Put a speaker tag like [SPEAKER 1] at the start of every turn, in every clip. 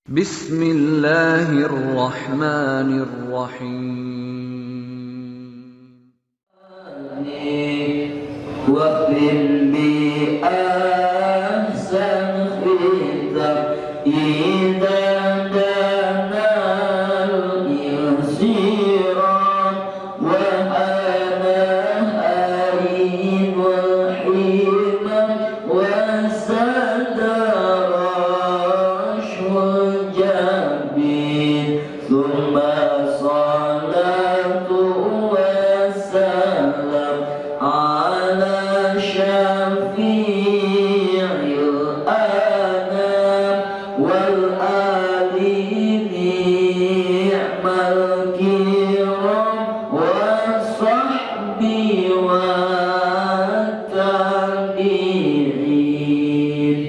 [SPEAKER 1] Bismillahirrahmanirrahim.
[SPEAKER 2] واختم بأحسن ختام إذا دنا اليسيرا وحنى أريد الحمى وسدر الجبين ثم صلاة وسلام على شفيع الأنام والآل نعم الكرام والصحب والتابعين.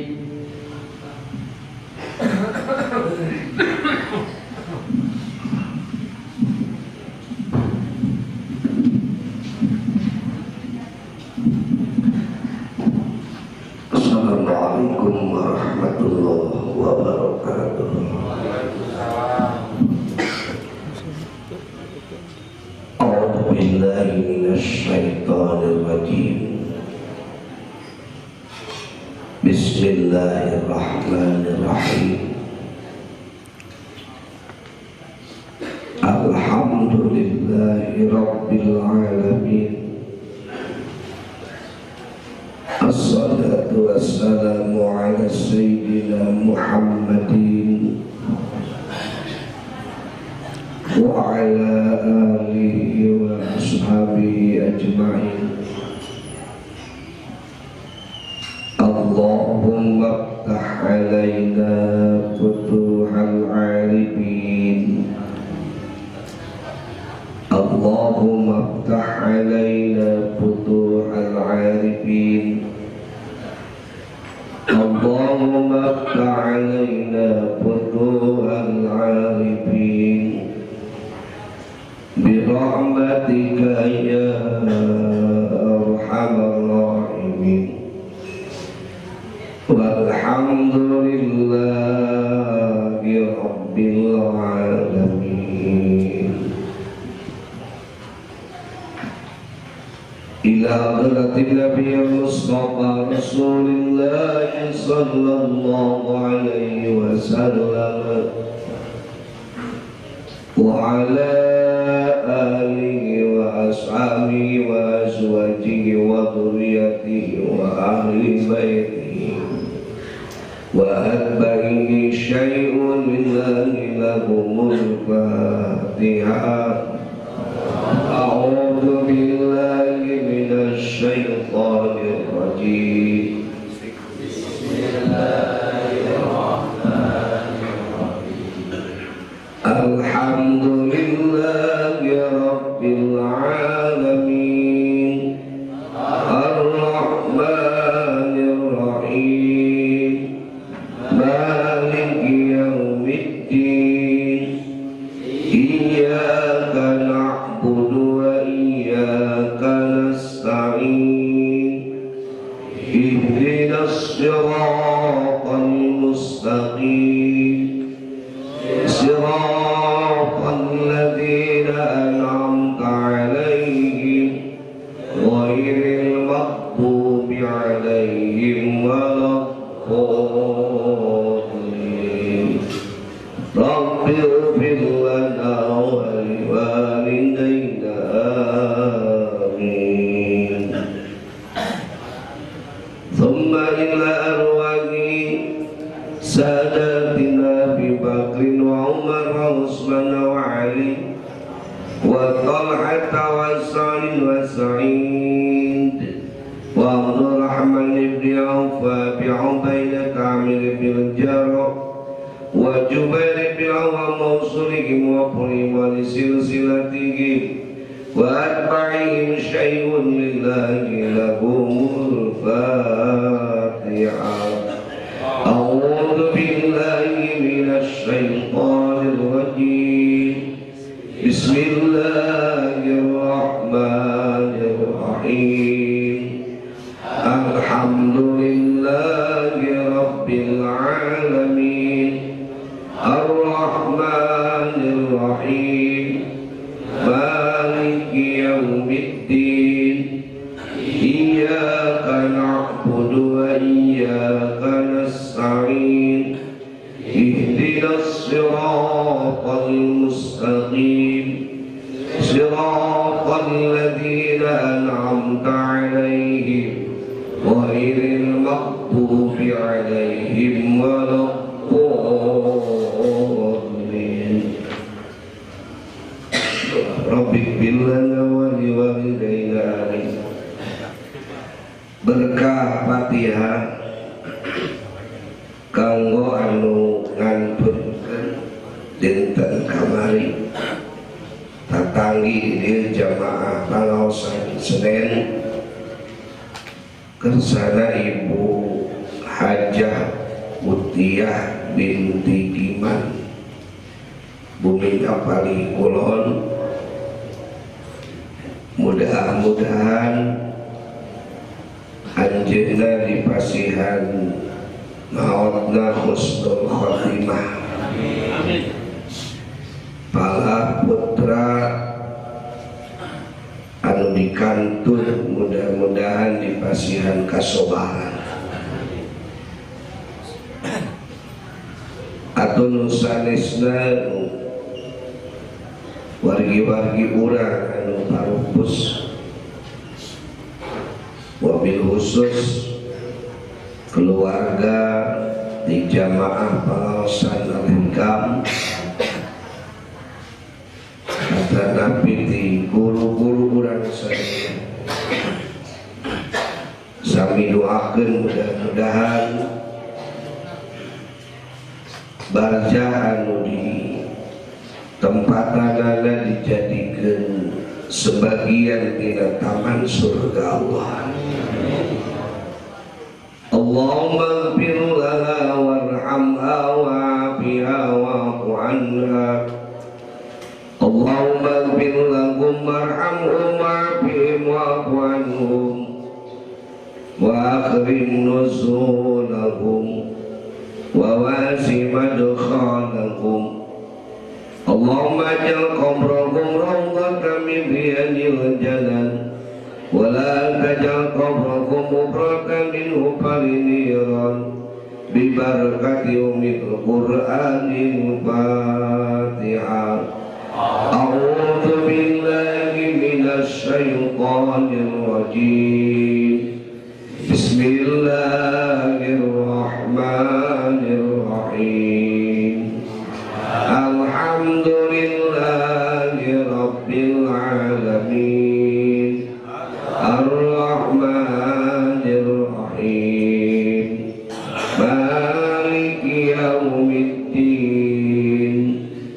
[SPEAKER 3] Assalamualaikum warahmatullahi wabarakatuh. A'udzu billahi minasy syaithanir rajim. Bismillahirrahmanirrahim. Alhamdulillahi rabbil alamin. Assalatu wassalamu ala sayyidina Muhammadin wa ala alihi wa ashabihi ajma'in. Allahumma iftah alaina futuhal arifin. Allahumma iftah alaina futuhal arifin. Allahumma iftah alaina futuhal arifin bi rahmatika ya arhamar rahimin. Walhamdulillahi rabbil alamin. Ila hadratin Nabiyyil Mustafa Rasulillah sallallahu alaihi wasallam wa ala alihi wa ashabihi wa azwajihi wa dhurriyyatihi wa ahli baitihi wa atba'ihi syai'un lillahi lahumul Fatihah. A'udzu billahi minasy syaithanir rajim. Bismillahirrahmanirrahim. Alhamdulillahi rabbil alamin. Ar-Rahmanir Rahim. Maliki yaumiddin. Iyyaka na'budu wa iyyaka nasta'in. Ihdinas siratal mustaqim. Siratal ladzina an'amta 'alaihim ghairil maghdubi 'alaihim waladdallin. Rabbi ighfir lana wa liwalidayna amin. Thumma ila arwahi sadatina Abi Bakrin wa Umar wa Utsman wa Ali wa Talhata wa Sa'id wa Sa'id wa Abdurrahman ibn Auf wa Abi Ubaidah Amir bin Jarrah wa Jubair bin Awam mawsulihim wa qulihim wa silsilatihim wa atba'ihim syai'un lillahi lahumul Fatihah. A'udzu billahi minasy syaithanir rajim. Bismillahirrahmanirrahim. Alhamdulillahi rabbil alamin. وإياك نستعين اهدنا الصراط المستقيم صراط الذين أنعمت عليهم غير المغضوب عليهم ولا الضالين رب اغفر لنا ولوالدينا آمين. Berkah Fatihah kanggo anu nganturkeun dinten kamari tatanggi di jamaah pangaosan Senen kersana Ibu Hajah Mutiah binti Giman Bumi Kapali Kulon. Mudah-mudahan anjeunna dipasihan maotna husnul khotimah. Amin. Pala putra anu dikantun mudah-mudahan dipasihan kasobaran. Atun sanesna wargi-wargi urang anu parupus wabil khusus keluarga di jamaah pengawasan Al-Hikam kata Nabi di guru-guru urang saya sami doakeun mudah-mudahan barjah anu di tempatanana dijadikeun sebagian dina taman surga Allah. Allahumma ighfir laha warhamha wa'afiha wa'fu anha. Allahumma ighfir lahum warhamhum wa'afihim wa'fu anhum wa akrim nuzulahum wa wasi' madkhalahum. Allahumma aj'al qabrahum rawdatan min riyadil janah wa la taj'al qabrahum mubratan min hufari niran bi barakati ummil Qur'anil Fatihah. A'udzu billahi minasy syaithanir rajim. Bismillahirrahmanirrahim. Alhamdulillahi Rabbil Alamin Ar-Rahmanir Rahim Maliki Yawmiddin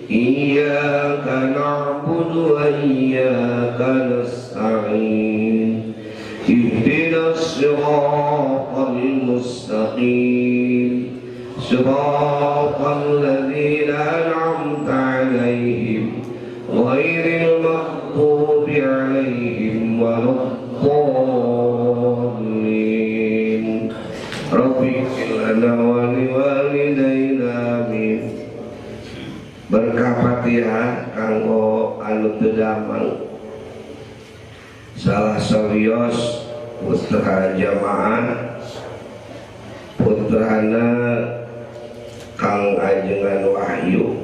[SPEAKER 3] Iyyaka na'budu wa iyyaka nasta'in Ihdinas siratal mustaqim Siratal ladzina an'amta 'alaihim ghairil maghdubi 'alaihim waladdallin. Rabbi ighfir lana wa liwalidayna amin. Berkah Fatihah kanggo anu teu damang salah sarios putra jamaah putrana Kang Ajengan Wahyu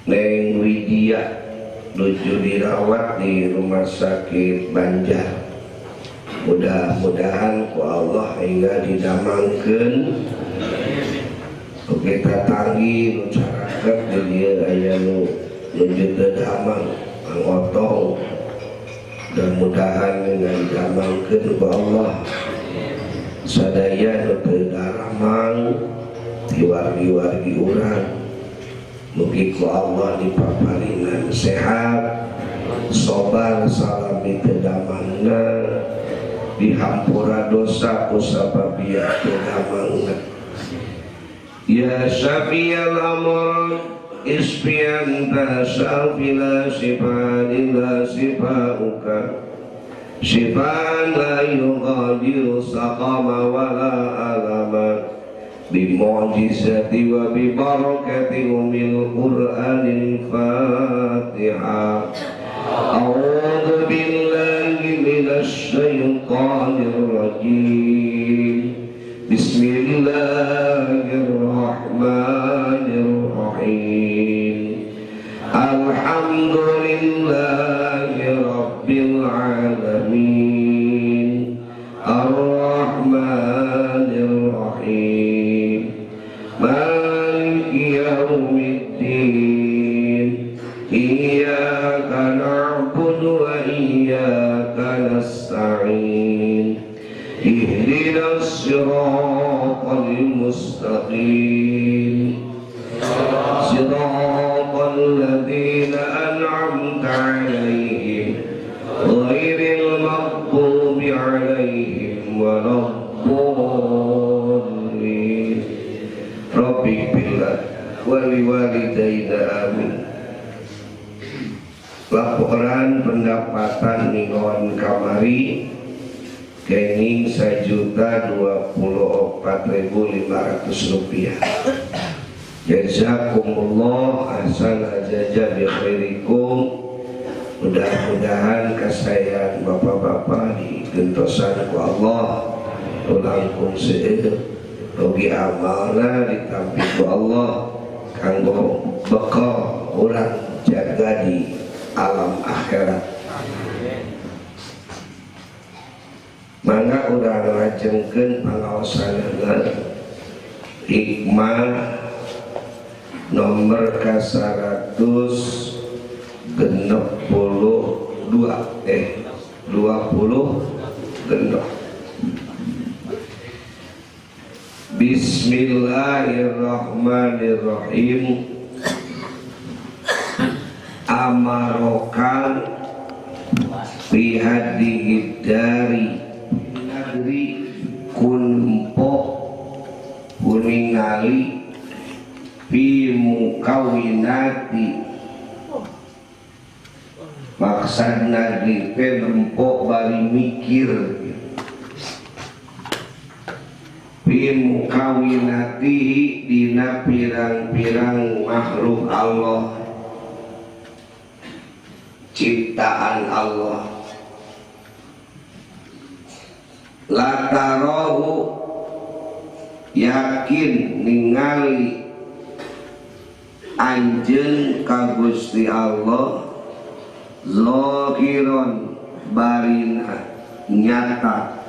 [SPEAKER 3] Neng Widya nuju dirawat di rumah sakit Banjar. Mudah-mudahan ku Allah hingga didamangkeun kita tanggi nu caraket di dieu aya nu nuju teu damang angotong dan mudahan hingga didamangkeun ku Allah sadaya nu teu daramang di wargi-wargi urang mugi ku Allah dipaparingan sehat sabar salami teu damangna dihampura dosa ku sababia teu damangna. Ya Syafi'al amr isfi'anta syafila sifadila sifauka syifaan la yughadiru saqama wala alama bimu'jizati wa bibarakati umil Qur'anil Fatihah. A'udzu billahi minasy syaithanir rajim. Bismillahirrahmanirrahim. Alhamdulillahi rabbil alamin. Ar-Rahmanir Rahim. Maliki yaumiddin. Iyyaka na'budu wa iyyaka nasta'in. Ihdinas siratal mustaqim. Siratal ladzina an'amta 'alaihim ghairil maghdubi 'alaihim waladdallin. Rabbi billah wa liwalidayna amin. Laporan pendapatan ningon kamari kening 1.024.500 rupiah. Jazakumullah ahsana jaza bi khairikum. Mudah-mudahan kasayang bapak-bapak digentosan ku Allah tulangkung seueur rugi amalna ditampi ku Allah kanggo bekal urang jaga di alam akhirat. Mangga urang lajengkeun pangaosanana hikmah nomor ke-122 genep. Bismillahirrahmanirrahim. Amarokan fi hadihi dari negeri kunpo kuningali fi mukawinati. Maksudna di tempo bari mikir fi mukawinati dina pirang-pirang makhluk Allah, ciptaan Allah. Latarahu yakin ningali anjeun ka Gusti Allah zahiron barina nyata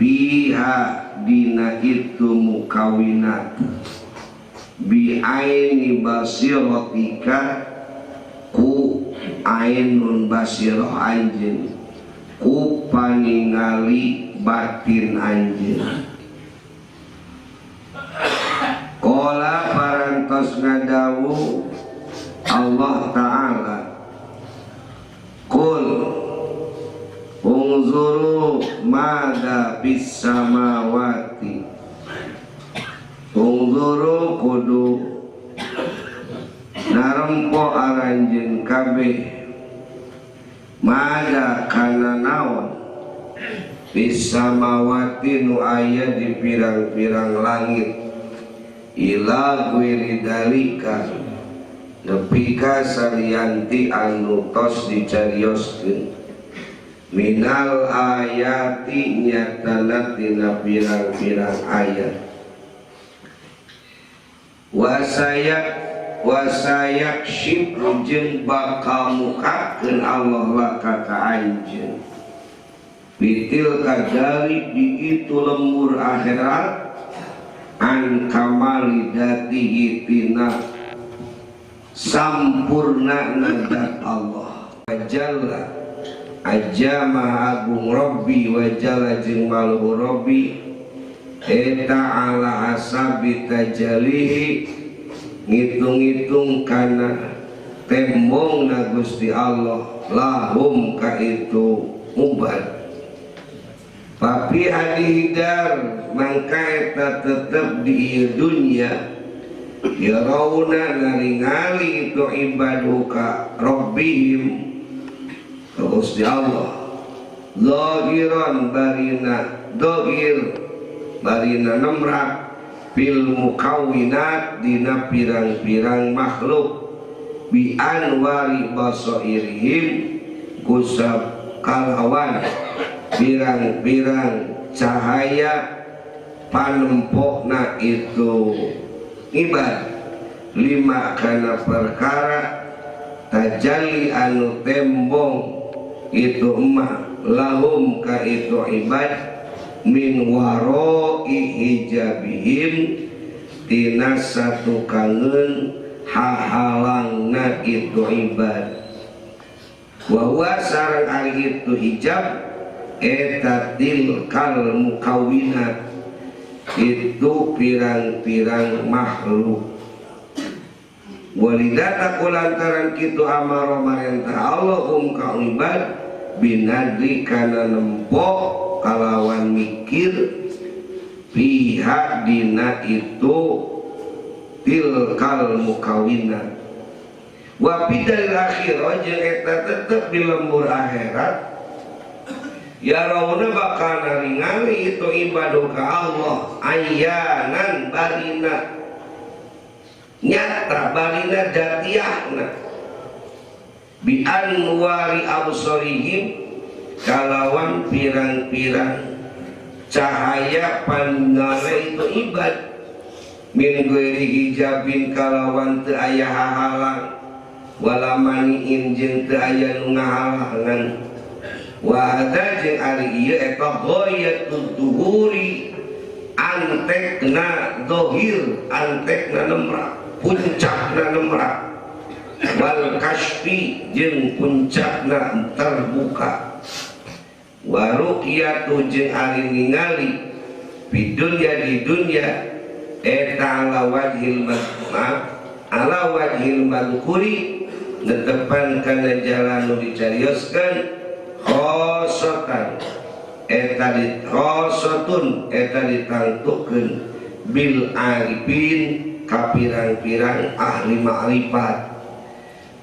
[SPEAKER 3] biha dina itu mukawinat bi aini basiratika ku ainun basirah anjeun ku paningali batin anjeun. Qala parantos ngadawu Allah Ta'ala Qul unzuru mada bis samawati. Unzuru kudu narempo aranjeun kabeh mada kana naon bis samawati nu aya di pirang-pirang langit ila gwiri dalika nepika salianti anu tos dicarioskeun minal ayati nyatana tina pirang-pirang ayat wasayak syib jeung bakal mukakeun Allah laka ka anjeun bitil kadari di itu lembur akhirat an kamali datihi tina sampurna nadat Allah wajalla ajama agung Rabbi wajalla jeung maluhu Rabbi eta ala asabi tajalihi ngitung-ngitung kana tembong na Gusti Allah lahum ka itu ubat tapi adihidar mangka eta tetep di dunia ya rauna naringali itu ibadu ka Rabbihim ka Gusti Allah zahiran barina dohir barina nemrak fil mukawinat dina pirang-pirang makhluk bi anwari basairihim kusab kalawan pirang-pirang cahaya panempokna itu ibad lima kana perkara tajalli anu tembong itu emah lahum ka itu ibad min waroi hijabihim tina satu kangen hahalangna itu ibad wa sareng ari itu hijab eta tilkal mukawinat itu pirang-pirang makhluk walidata kulantaran kitu amaro marentah Allahum ka ibad binadri kana nempok kalawan mikir pihak dina itu tilkal mukawinat wa bidal akhirah jeung eta tetep di lembur akhirat ya rauna bakal naringali itu ibadah ka Allah ayanan barina nyata barina datiahna bi anwari absarihim kalawan pirang-pirang cahaya pandangna itu ibad min ghairi hijabin kalawan teu aya hahalang wala maniin jeung teu aya nu ngahalangan wa hada jeung ari ieu eta ghayatul tuhuri antekna dohir antekna nemra puncakna nemra wal kasfi jeung puncakna terbuka wa ruqyatu jeung ari ningali bidunya di dunya eta ala wajhil madhkuri netepan kana jalan nu dicarioskeun khosatan eta khosatun eta ditangtukeun bil arifin ka pirang-pirang ahli ma'rifat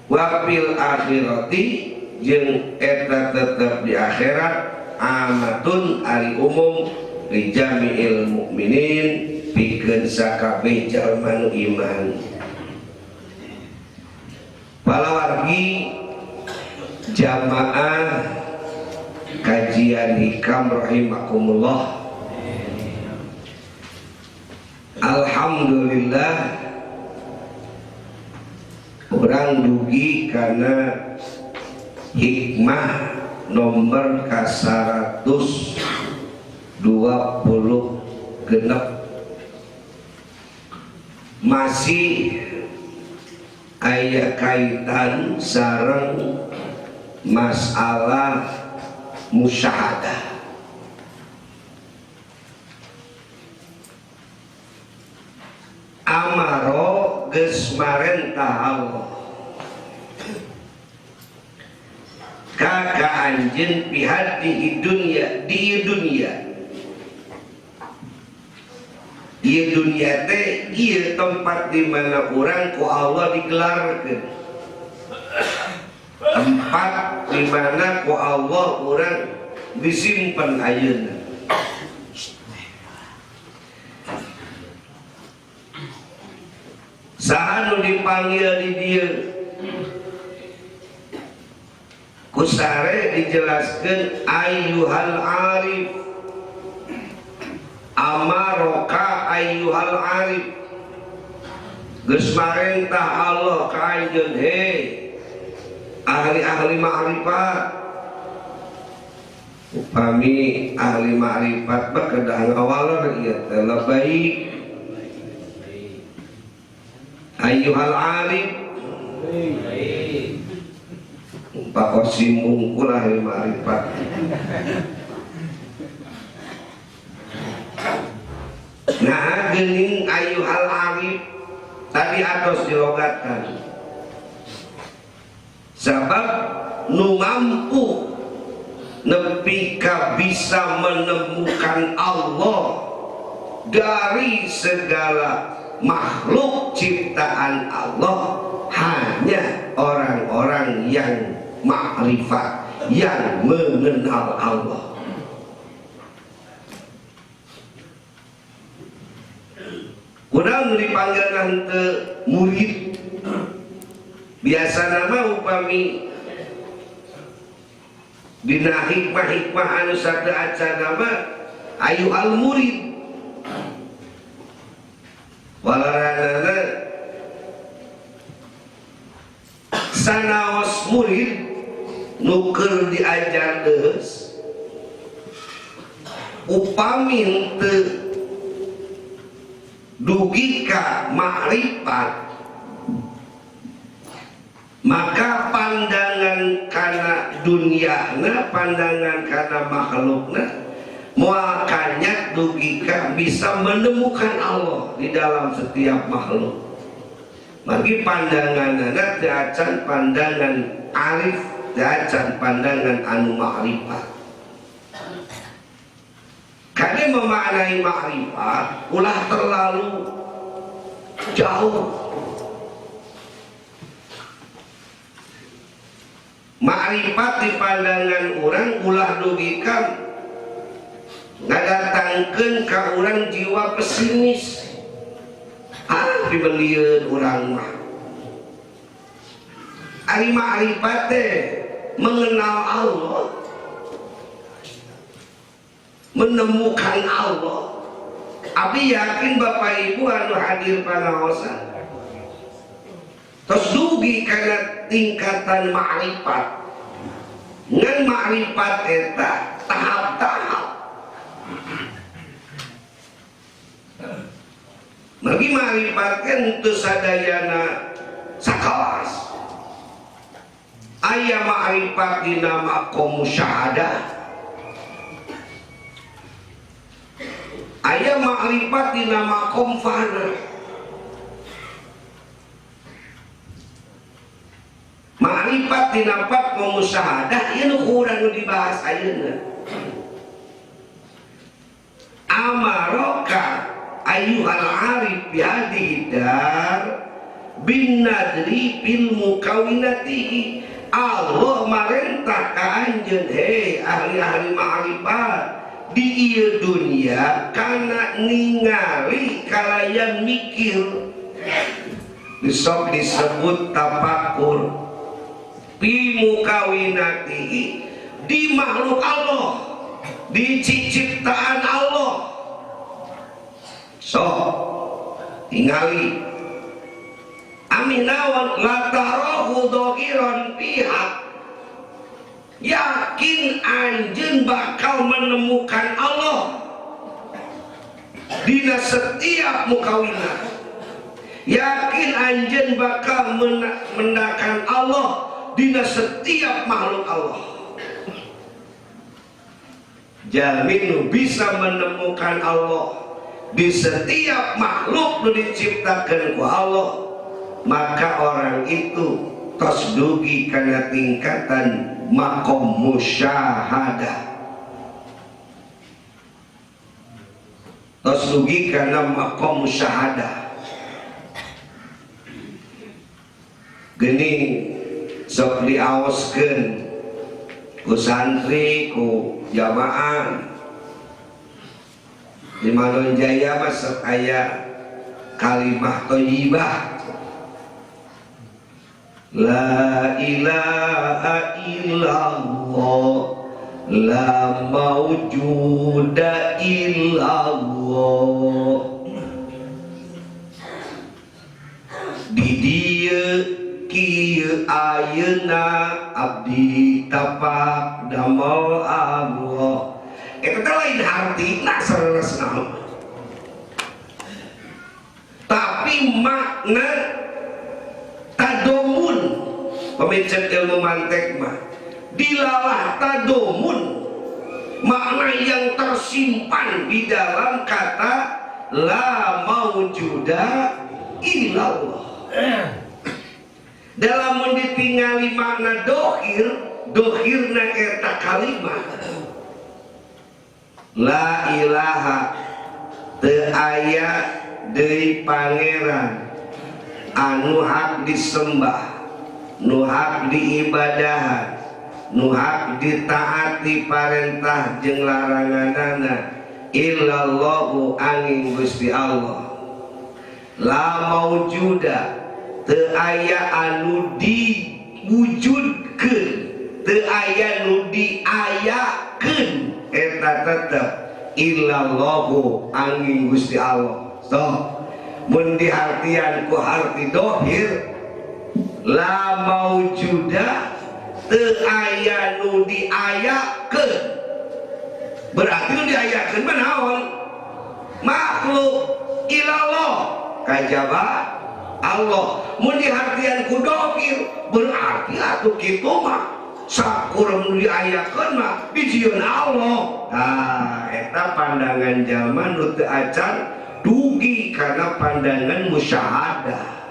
[SPEAKER 3] wa bil akhirati jeung eta tetep di akhirat amatun ari umum li jami'il mukminin pikeun sakabeh jalma nu iman palawargi jamaah kajian hikam rahimakumullah. Alhamdulillah orang dugi karena hikmah nomor ka-120 genep masih aya kaitan sareng masalah musyahadah. Amaro geus marentah Allah ka anjeun pihati di dunia teh ieu tempat di mana urang ku Allah digelarkeun, tempat di mana ku Allah urang disimpen ayeuna. Saha nu dipanggil di dieu kusare dijelaskeun ayyuhal arif amaroka ayyuhal arif geus marentah Allah ka anjeun he ahli-ahli ma'rifat. Upami ahli ma'rifat mah kedah ngawalor ieu teh baik ayyuhal arif Pak Kosim mungkul ahli ma'rifat. Nah geuning ayyuhal arif tadi atos dilogatkan sebab nu mampu nepi ka bisa menemukan Allah dari segala makhluk ciptaan Allah hanya orang-orang yang makrifat, yang mengenal Allah. Kurang dipanggil nanti murid biasa nama upami dina hikmah-hikmah anu sada aca nama ayu al murid nuker diajar deus upami teu dugi ka makrifat, maka pandangan kana dunyana, pandangan kana makhlukna moal kanyat dugi ka bisa menemukan Allah di dalam setiap makhluk. Magi pandanganna teu acan pandangan arif, teu acan pandangan anu makrifat. Kali memaknai makrifat ulah terlalu jauh. Makrifat di pandangan orang ulah dugikan ngadatangkeun ka urang jiwa pesimis. Dibelian urang mah. Ari makrifat teh mengenal Allah, menemukan Allah. Abi yakin Bapak Ibu anu hadir panaosan terus dugi karena tingkatan makrifat. Ngan makrifat eta tahap-tahap. Bagi makrifat kan teu sadayana sakawas. Aya makrifat dina maqam musyahadah, aya makrifat dina maqam fana. Makrifat dina maqam musyahadah ieu nu urang nu dibahas ayeuna. Amaroka ayyuhal arif bihadihi dar bin nadri bil mukawinatihi. Allah marentah ka anjeun he ahli-ahli ma'rifat di ieu dunia kana ningali kalayan mikir. Sok disebut tafakur bi mukawinatihi, di makhluk Allah, di ciptaan Allah. So tingali aminawan latarahu dohiron pihak, yakin anjeun bakal menemukan Allah dina setiap mukawinat, yakin anjeun bakal mendakan Allah dina setiap makhluk Allah. Jamin bisa menemukan Allah di setiap makhluk yang diciptakan ku Allah, maka orang itu tos dugi karena tingkatan maqam musyahadah, tos dugi karena maqam musyahadah. Geni sok diaoskeun ku santri, ku jamaah di Malon Jaya masuk aya kalimah thayyibah, la ilaha illallah la maujuda illallah. Di dieu kieu ayeuna abdi tapak damel Allah. Itu lain hartina saresna, tapi makna tadomun pemicet ilmu mantek mah dilalah tadomun, makna yang tersimpan di dalam kata la maujuda illallah. Dalam ditingali makna dohirna eta kalimat la ilaha, teu aya deui pangeran anu hak disembah, nu hak diibadahan, nu hak ditaati parentah jeung laranganana illallahu angin Gusti Allah. La maujuda, teu aya anu diwujudkeun, teu aya nu diayakeun, eta tetep illallahu angin Gusti Allah. So mun diartian ku harti dohir la maujuda teu aya nu diayakeun. Berarti nu diayakeun mah naon? Makhluk ilallah kajaba Allah. Mun dihartian ku dokir berarti atuh kitu mah sakurang nu diayakeun mah dijieun Allah. Nah, eta pandangan jalma nu teu acan dugi karena pandangan musyahadah.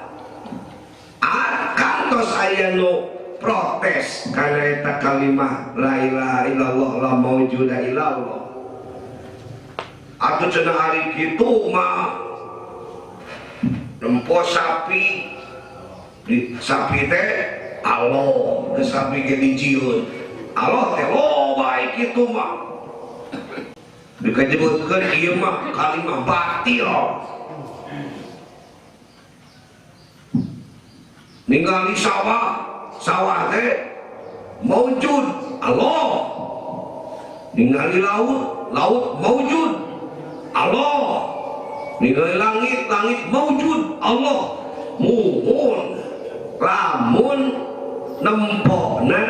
[SPEAKER 3] Kantos aya nu protes karena eta kalimah la ilaha illallah la maujuda illallah. Atuh cenah ari kitu mah nempo sapi teh Allah, ke sapi ge dijieun Allah teh loba kitu mah. Dikajebutkeun ieu mah kalimah batil. Ningali sawah teh maujud Allah. Ningali laut maujud Allah. Ningali langit maujud Allah. Muhun lamun nempokna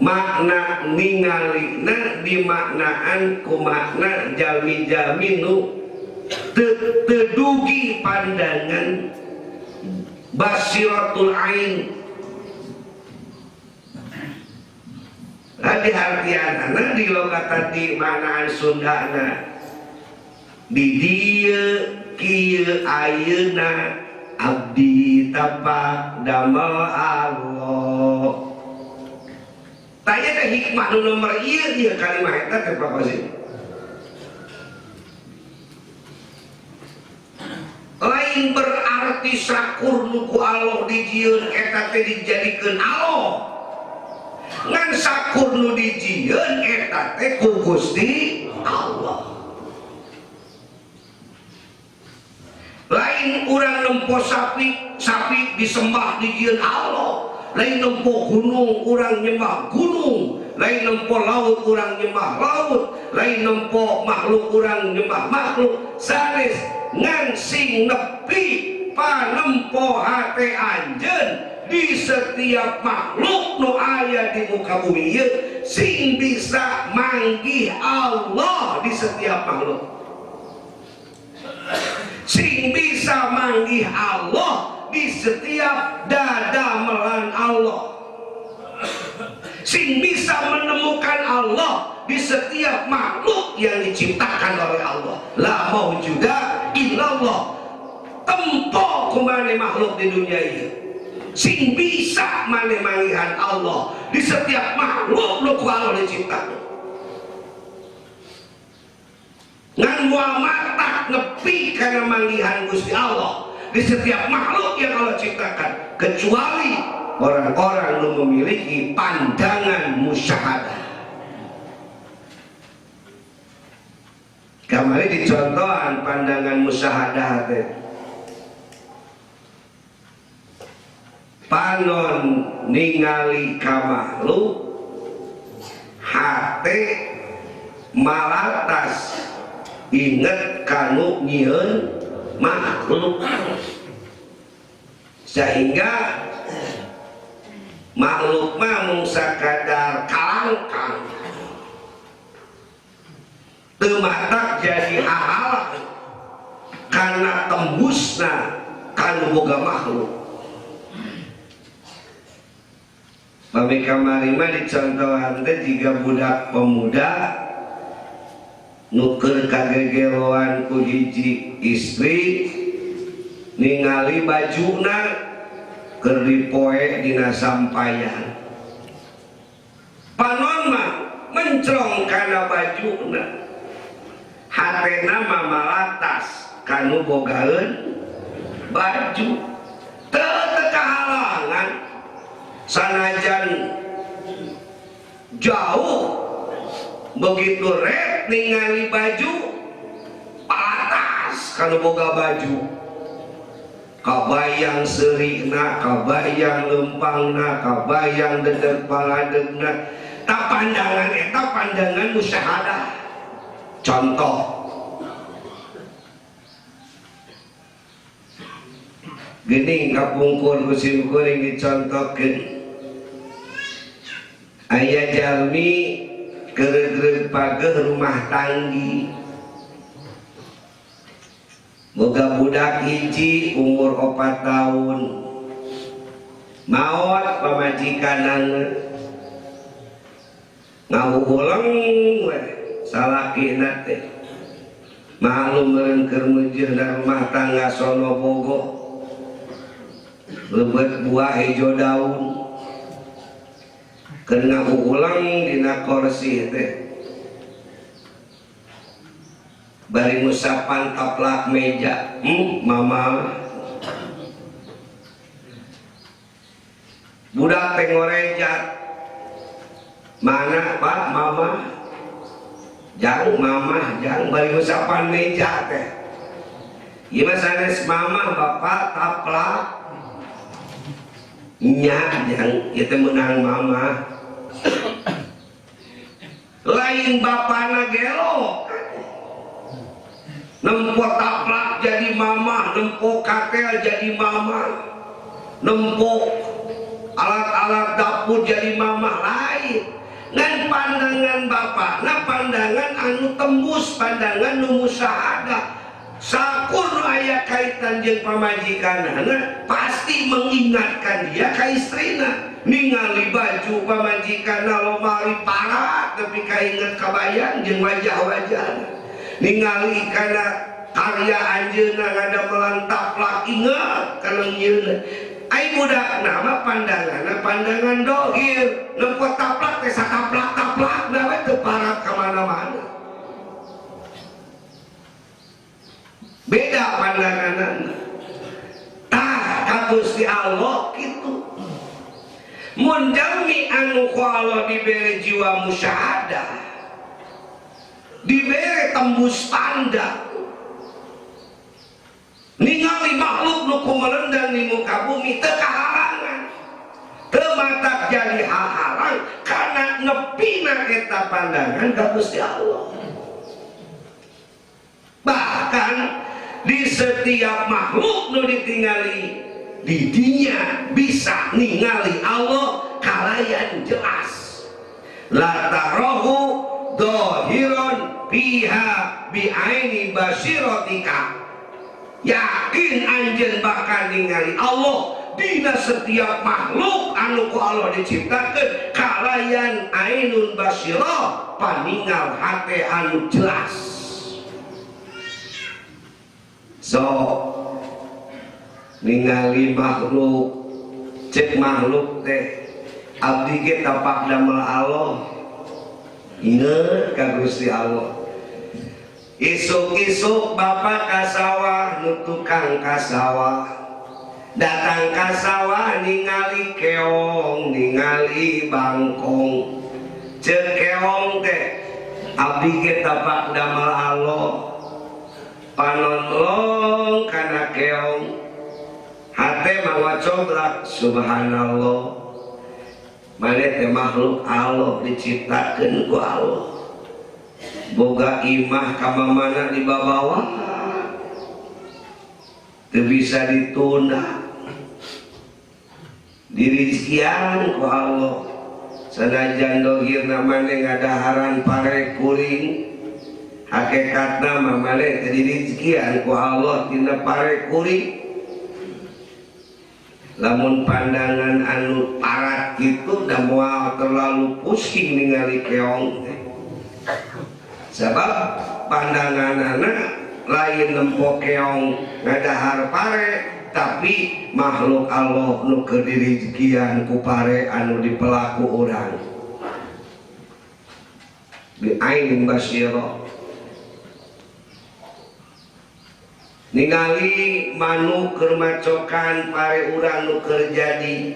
[SPEAKER 3] makna ningalina dimaknaan ku makna jami-jami nu tedugi pandangan basiratul ain. Di hartianana di lokatan di manaan Sundana di dieu kieu ayeuna abdi tapak damel Allah. Tanya teh hikmah nu nomor ieu kalimah eta teh proposi. Lain berarti sakur nu ku Allah dijieun eta teh dijadikeun Allah. Ngan sakur nu dijieun eta teh ku Gusti Allah. Lain urang nempo sapi disembah dijieun Allah. Lain nempo gunung urang nyembah gunung. Lain nempo laut urang nyembah laut. Lain nempo makhluk urang nyembah makhluk. Sanes ngan sing nepi panempo hate anjeun di setiap makhluk nu aya di muka bumi ieu sing bisa manggih Allah di setiap makhluk. Sing bisa manggih Allah di setiap dadamelan Allah. Sing bisa menemukan Allah di setiap makhluk yang diciptakan oleh Allah. La maujuda illallah. Tempo kumane makhluk di dunia ini sing bisa mane manggihan Allah di setiap makhluk nu ku Allah diciptakan. Ngan moal matak nepi kana manggihan Gusti Allah di setiap makhluk yang Allah ciptakan kecuali orang-orang yang memiliki pandangan musyahadah. Kamari dicontohan pandangan musyahadah teh. Panon ningali ka makhluk hate malatas inget kanu nyieun makhluk sehingga makhluk mah mung sakadar kalangkang teu matak jadi hal karena tembusna kanu boga makhluk. Pami kamari mah dicontohan teh jika budak pemuda nuker kagegeloan ku hiji istri ningali bajuna keur dipoe dina sampayan. Panon mah mencrong kana bajuna. Hatena mah malatas kanu bogaeun baju. Teu kahalangan sanajan jauh begitu rek ningali baju patas kalau boga baju kabayang serina, kabayang lempangna, kabayang dedeg paladegna. Tak pandangan eta pandangan musyahadah. Contoh gini kapungkur kusim kuring dicontohkeun Aya jalmi geureuh-geureuh pageuh rumah tanggi boga budak hiji umur 4 tahun maot pamajikanana ngawulang we salakina teh maklum meureun keur meujeuh da rumah tangga sono bogo leubet buah hejo daun kena ulang dina kursi teh bari ngusapan taplak meja mama budak teh ngorejat mana pak mama jang mama jang bari ngusapan meja teh ieu sanes mama bapak taplak nya jang ieu teh meunang mama lain bapana gelo nempok taplak jadi mama, nempok katel jadi mama, nempok alat-alat dapur jadi mama lain ngan pandangan bapak nah pandangan anu tembus pandangan nu musyahadah sakur aya kaitan jeung pamajikanana pasti mengingatkan dia ka istrina ningali baju pamajikanna lomari parat tapi kainget kabayang jeung wajah-wajahna ningali kana karya anjeunna ngadamelan taplak ingat kana nyieunna ai budak nama pandanganna pandangan dohir lempot taplak teh sataplak-taplak da we teu parat ka mana-mana beda pandanganna tah ka Gusti Allah kitu mun jalmi anu ku Allah dibere jiwa musyahadah dibere tembus tanda ningali makhluk nu kumelendang di muka bumi teu kahalangan teu matak jadi hahalang kana nepina eta pandangan ka Gusti Allah bahkan di setiap makhluk nu ditingali di dinya bisa ningali Allah kalayan jelas la tarahu dohiron biha bi'aini basiratika yakin anjeun bakal ningali Allah dina setiap makhluk anu ku Allah diciptakeun kalayan ainun basirah paningal hate anu jelas so ningali makhluk cek makhluk teh abdi ge tapak damel Allah inget ka Gusti Allah isuk-isuk bapak ka sawah nu tukang ka sawah datang ka sawah ningali keong ningali bangkong cek keong teh abdi ge tapak damel Allah panolong kana keong hate mangocobrak subhanallah maneh teh makhluk Allah diciptakeun ku Allah boga imah ka mamana di bawah teu bisa ditunda dirizkian ku Allah sanajan dohirna maneh ngadaharan pare kuring hakikatna mah maneh teu dirizkian ku Allah tina pare kuring lamun pandangan anu parat gitu da moal terlalu pusing ningali keong sebab pandanganana lain nempok keong ngadahar pare tapi makhluk Allah nu keur dirizkian ku pare anu dipelaku urang bi ainin basyirah ningali manuk keur macokan pare urang nu keur jadi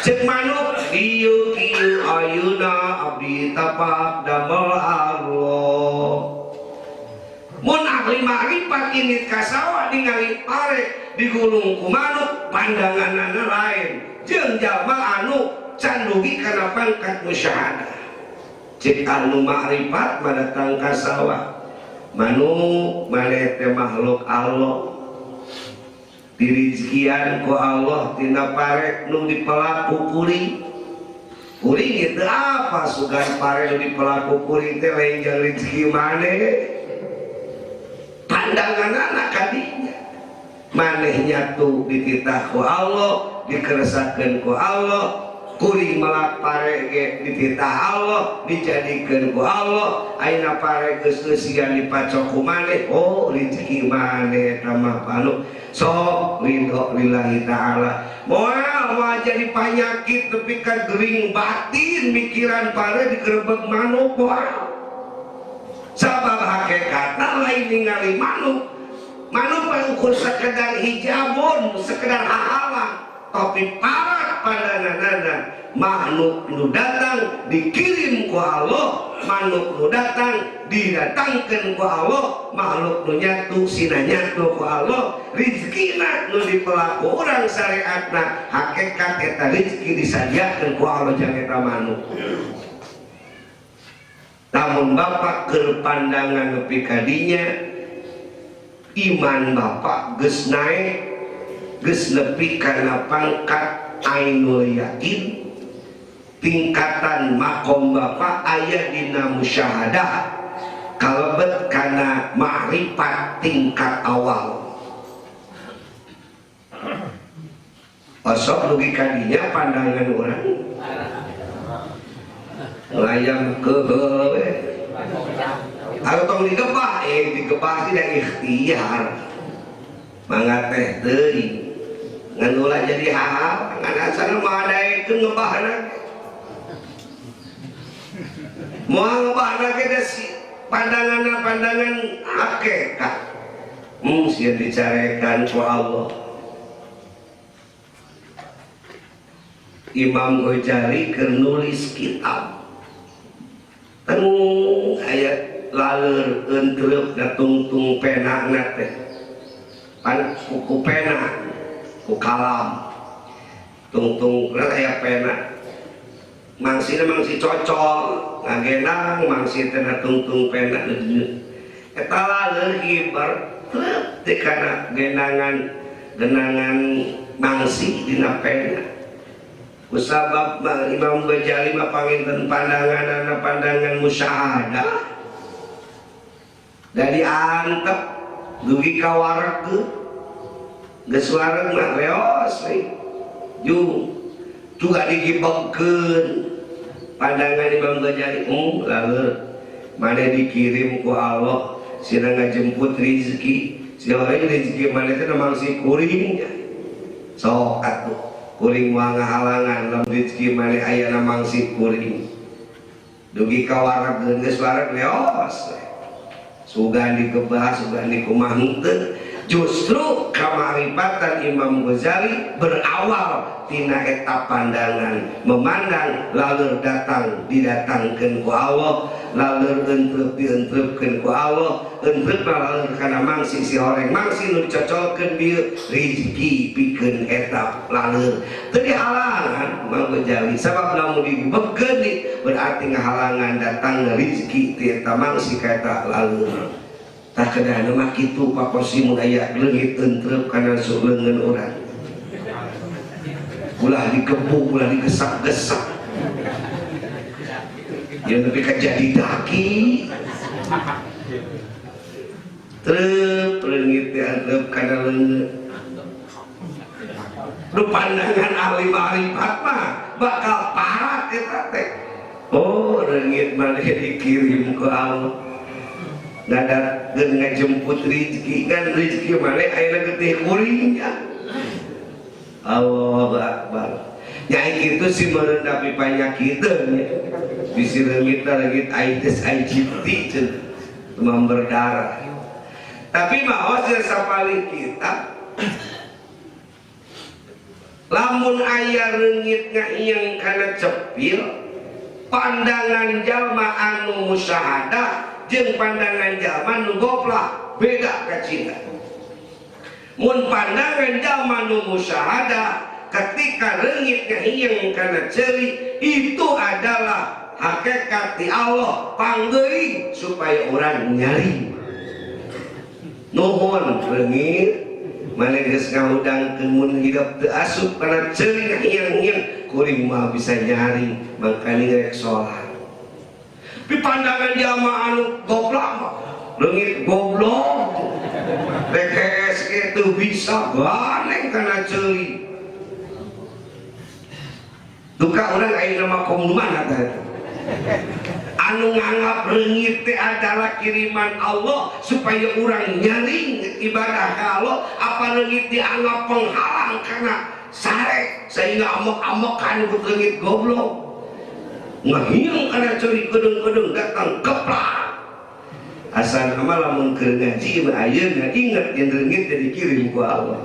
[SPEAKER 3] cek manuk dieu kieu ayeuna abdi tapak damel Allah mun ahli makrifat init ka sawah ningali pare digulung ku manuk pandanganna lain jeung jalma anu can dugi kana pangkat musyahadah cek anu makrifat datang ka sawah manuk maneh teh makhluk Allah dirizkian ku Allah tina pare nu dipelaku kuring kuring itu apa sugan pare di pelaku kuring teh lain jeung rezeki maneh pandangan anak kadinya manehnya tuh dititah ku Allah dikeresakeun ku Allah kuring melak pare ge dititah Allah dijadikeun ku Allah ayeuna pare geus eusian dipacok ku maneh oh rezeki maneh tamah panu sok ridho lillahi ta'ala moal jadi penyakit tapi kan gering batin mikiran pare digerebek manuk moal sabab hakikatna lain ningali manuk ukur sekedar hijabun sekedar hahalang tapi parat pandanganana makhluk nu datang dikirim ku Allah makhluk nu datang didatangkan ku Allah makhluk nu nyatu sina nyatu ku Allah rizkina nu dipelaku orang syariatna hakikat eta rizki disadiakeun ku Allah jeung eta manuk namun bapak keur pandangan nepi kadinya iman bapak geus naik geus nepi kana pangkat ainul yakin tingkatan makom bapak aya dina musyahadah kalebet kana ma'rifat tingkat awal osok dugi kadinya pandangan orang layang kehewe kalau tong digebah digebah tidak ikhtiar mangga teh teuing ngan ulah jadi hal ngan asana mah adaekeun ngebahna moal ngebahna ge da si pandangan hakikat sieun dicarekan ku Allah Imam Ghazali keur nulis kitab temu aya laleur entreuk da tungtung penana teh pan ku pena ku kalam tungtung aya pena mangsina mangsi cocol ngagenang mangsi teh tungtung pena eta laleur ibar teh kana genangan mangsi dina pena kusabab Imam Ghazali mah panginten pandangan musyahadah dari antep dugi ka wareg geus wareg mah leos juga digibegkeun pandangan Imam Ghazali laleur maneh dikirim ku Allah sina ngajemput rezeki sia rezeki maneh teh mangsi kuring sok atuh kuring mah ngahalangan lamun rezeki maneh aya na mangsi kuring dugi ka wareg geus wareg leos sugan digebah sugan dikumaha henteu justru kamaripatan Imam Ghazali berawal tina eta pandangan memandang laleur datang didatangkeun ku Allah laleur entreuk dientreupkeun ku Allah entreuk laleur kana mangsi si horeng mangsi nu dicocolkeun dieu rezeki pikeun eta laleur teu dihalangan Imam Ghazali sabab lamun dibegkeun berarti ngahalangan datangna rezeki ti eta mangsi ka eta laleur tak kedana mah kitu paposimun aya leungit entreuk kana suleungeun urang ulah dikepuk ulah digesak-gesak yang lebih kejadi daki trep leungit entreuk kana leungeun nu pandangan ahli ma'rifat mah bakal parat eta teh oh leungit maneh dikirim ku Allah dadak geus ngajemput rezeki kan rezeki maneh ayeuna getih kuringnya Allahu Akbar nyai kitu si meureun tapi panyakiteun nya bisi leungit leungit AIDS IGT demam berdarah tapi maos sapalik kita lamun aya leungit ngaiyeng kana cepil pandangan jalma anu musyahadah jeung pandangan jalma nu goblok beda kacina mun pandangan jalma nu musyahadah ketika leungit ngahiyeung kana ceuli itu adalah hakikat di Allah panggeuing supaya orang nyari nuhun leungit mana geus ngahudangkeun mun hidup teu asup kana ceuring hiang-hiang kuring mah bisa nyaring mangkana rek salat. Tapi pandangan dia mah anu goblok mah leungit goblok rek SG teu bisa ganeng kana ceuring. Duka urang ayeuna mah komo mana tah anu nganggap reungit teh adalah kiriman Allah supaya orang nyaring ibadah ka Allah, apa reungit dianggap penghalang karena sare sehingga amok-amokan ku reungit goblok ngahiang karena curi kedung-kedung datang keplak asal amal lamun keur ngaji mah ayeuna inget yang reungit teh dikirim ku Allah,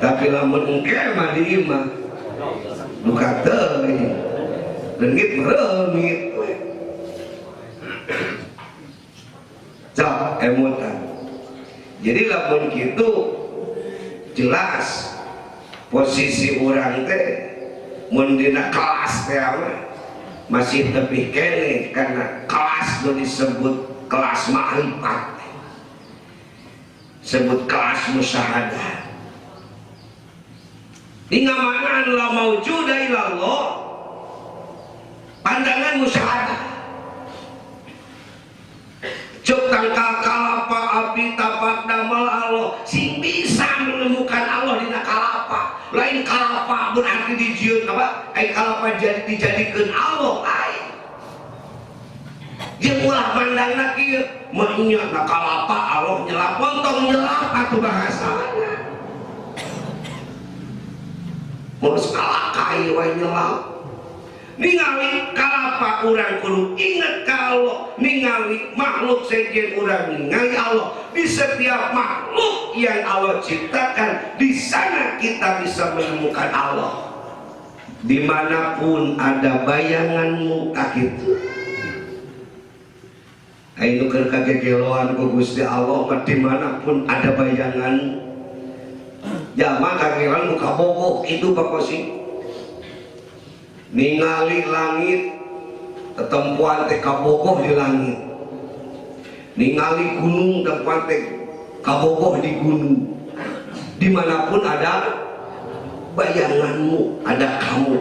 [SPEAKER 3] tapi lamun engke mah di imah duka teuing reungit reungit cak emutan. Jadi lamun gitu jelas posisi orang teh mun dina kelas teh masih tepih kene karena kelas nu disebut kelas ma'rifat, sebut kelas musyahadah. Dingamana la maujuda ilallah pandangan musyahadah. Cuk tangkal kalapa api tapak damal Allah sing bisa menemukan Allah dina kalapa. Lain kalapa berarti dijieun apa? Kalapa jadi dijadikeun Allah lain. Jeung ulah mandangna kieu mah nya kalapa Allah nyelap pontong nyelap atuh bahasana. Mun kalakai wae nyelap. Ningali kalapa urang kudu inget ka Allah, ningali makhluk sejen urang ningali Allah. Di setiap makhluk yang Allah ciptakan, di sana kita bisa menemukan Allah. Dimanapun ada bayanganmu kakitu. Ayo keur kagegeloan ku Gusti Allah, dimanapun ada bayanganmu. Jama kagegeloan muka bogoh itu bakosi. Ningali langit ketempuan teh kabogoh di langit, ningali gunung tempat teh kabogoh di gunung. Dimanapun ada bayanganmu ada kamu,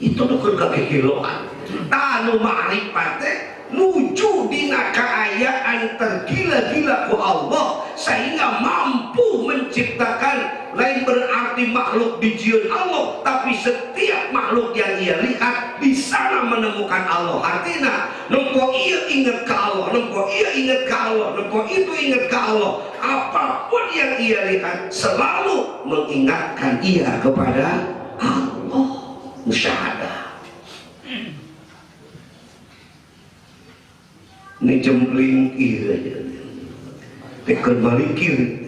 [SPEAKER 3] itu tuh kekiloan tanu ma'rifat teh nuju dina kaayaan tergila-gila ku Allah sehingga mampu menciptakan. Lain berarti makhluk dijieun Allah, tapi setiap makhluk yang ia lihat di sana menemukan Allah. Artinya, nempo ia ingat ke Allah, nempo ia ingat ke Allah, nempo itu ingat ke Allah. Apapun yang ia lihat selalu mengingatkan ia kepada Allah. Musyahadah. Ini jempling ieu aja. Tekan balik kiri.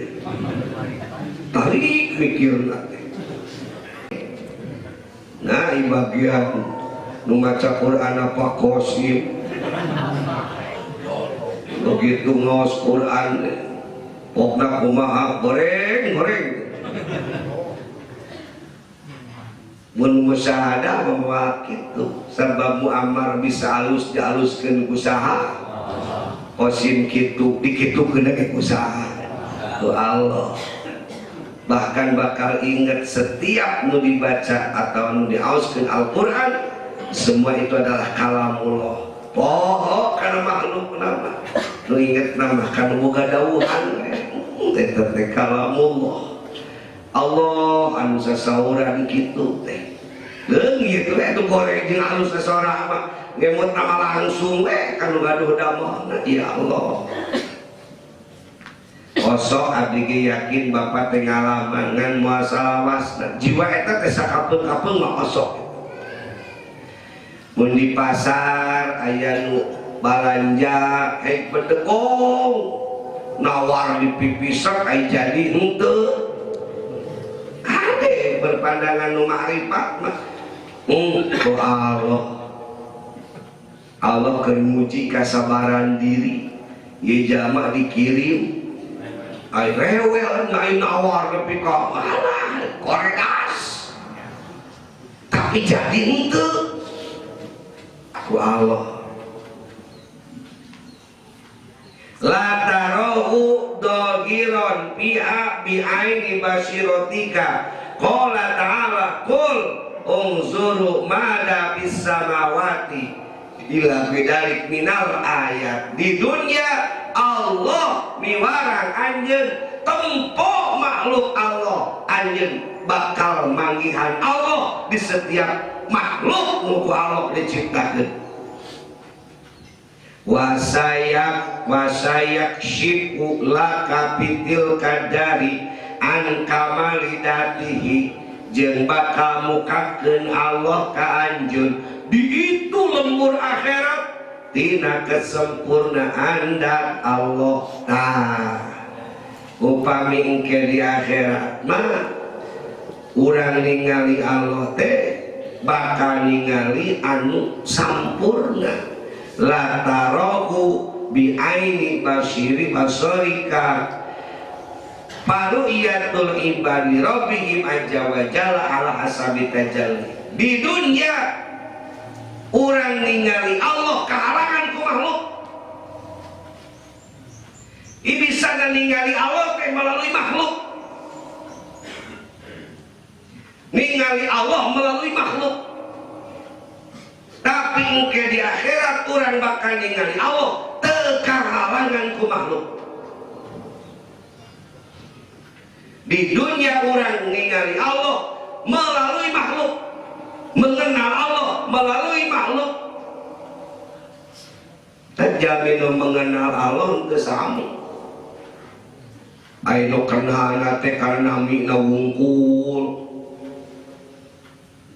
[SPEAKER 3] Tarik mikir nanti. Nah, bagian nu maca Quran apa kosim. Begitu ngaos Quran, pokna kumaha goreng. Mun musyahadah bahwa kitu sabab muammar bisa alus dialuskeun usaha. Kosim kitu dikitukeun ge usaha. Ku Allah. Bahkan bakal ingat setiap nu dibaca atau nu diauskeun Al-Quran, semua itu adalah kalamullah. Poho karena makhluk nama nu inget nama karena boga dawuhan teh kalamullah. Allah anu sasauran kitu teh leungit we tu goreng jeung alus sasorah mah ngemut nama langsung we kanu gaduh damana. Ya Allah, kosok abdi ge yakin bapak teh ngalaman ngan masalah wasna jiwa eta teh sakapeung-kapeung mah kosok. Mun di pasar aya nu balanja hek bedegong nawar di pipisak ai jadi henteu ade berpandangan nu ma'rifat mah Allah keur muji kasabaran diri ye jama dikirim ai rewel ngai nawar nepi ka mana koregas tapi jadi henteu ku Allah. la tarahu dogiron biha bi'aini basirotika qala ta'ala qul unzuru mada bis samawati ila bidalik minal ayat. Di dunia Allah miwarang anjeun tempo makhluk Allah, anjeun bakal manggihan Allah di setiap makhluk nu Allah diciptakeun. Wasayak syifu laka bitil kadari an kamalidatihi, jeung bakal mukakeun Allah ka anjeun di itu lembur akhirat tina kesempurnaan dan Allah. Nah, upami engke di akhirat mah urang ningali Allah teh bakal ningali anu sampurna. La tarahu bi aini basiri basarika paru'iyatul ibadi rabbihim azza wa jalla ala hasabi tajalli. Di dunia urang ningali Allah kahalangan ku makhluk. Ibisana ningali Allah teh melalui makhluk. Ningali Allah melalui makhluk. Tapi engke di akhirat urang bakal ningali Allah teu kahalangan ku makhluk. Di dunia urang ningali Allah melalui makhluk, mengenal Allah melalui makhluk. Tajaminu mengenal Allah teu sami. Ayeuna kenalna teh karena nami wungkul.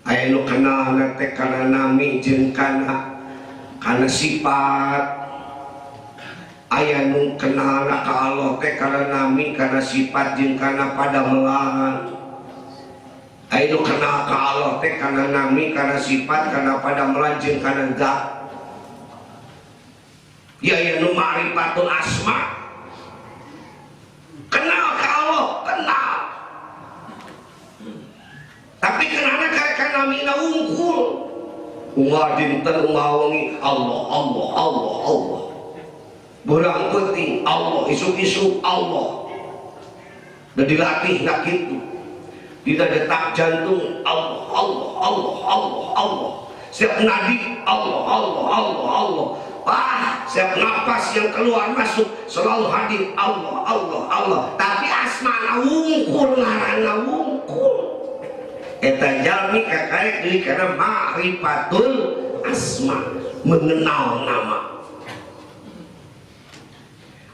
[SPEAKER 3] Ayeuna kenalna teh karena nami jeung kana sifat. Aya nu kenalna ka Allah teh karena nami kana sifat jeung kana padamelan. Aya nu kenal ka Allah teh karena nami kana sifat kana padamelan jeung kana zat. Ya aya nu ma'rifatul asma. Kenal ka Allah, kenal. Tapi kenalna karena nami na wungkul. Unggal dinten unggal wengi Allah Allah Allah Allah. Burang penting Allah, isuk-isuk Allah. Dan dilatih nak gitu. Tidak detak jantung Allah Allah Allah Allah Allah. Setiap nadi Allah Allah Allah Allah. Setiap nafas yang keluar masuk selalu hadir Allah Allah Allah. Tapi asmana wungkul, ngaranna wungkul. Eta jalmi kakarek deui kana ma'rifatul asma, mengenal nama.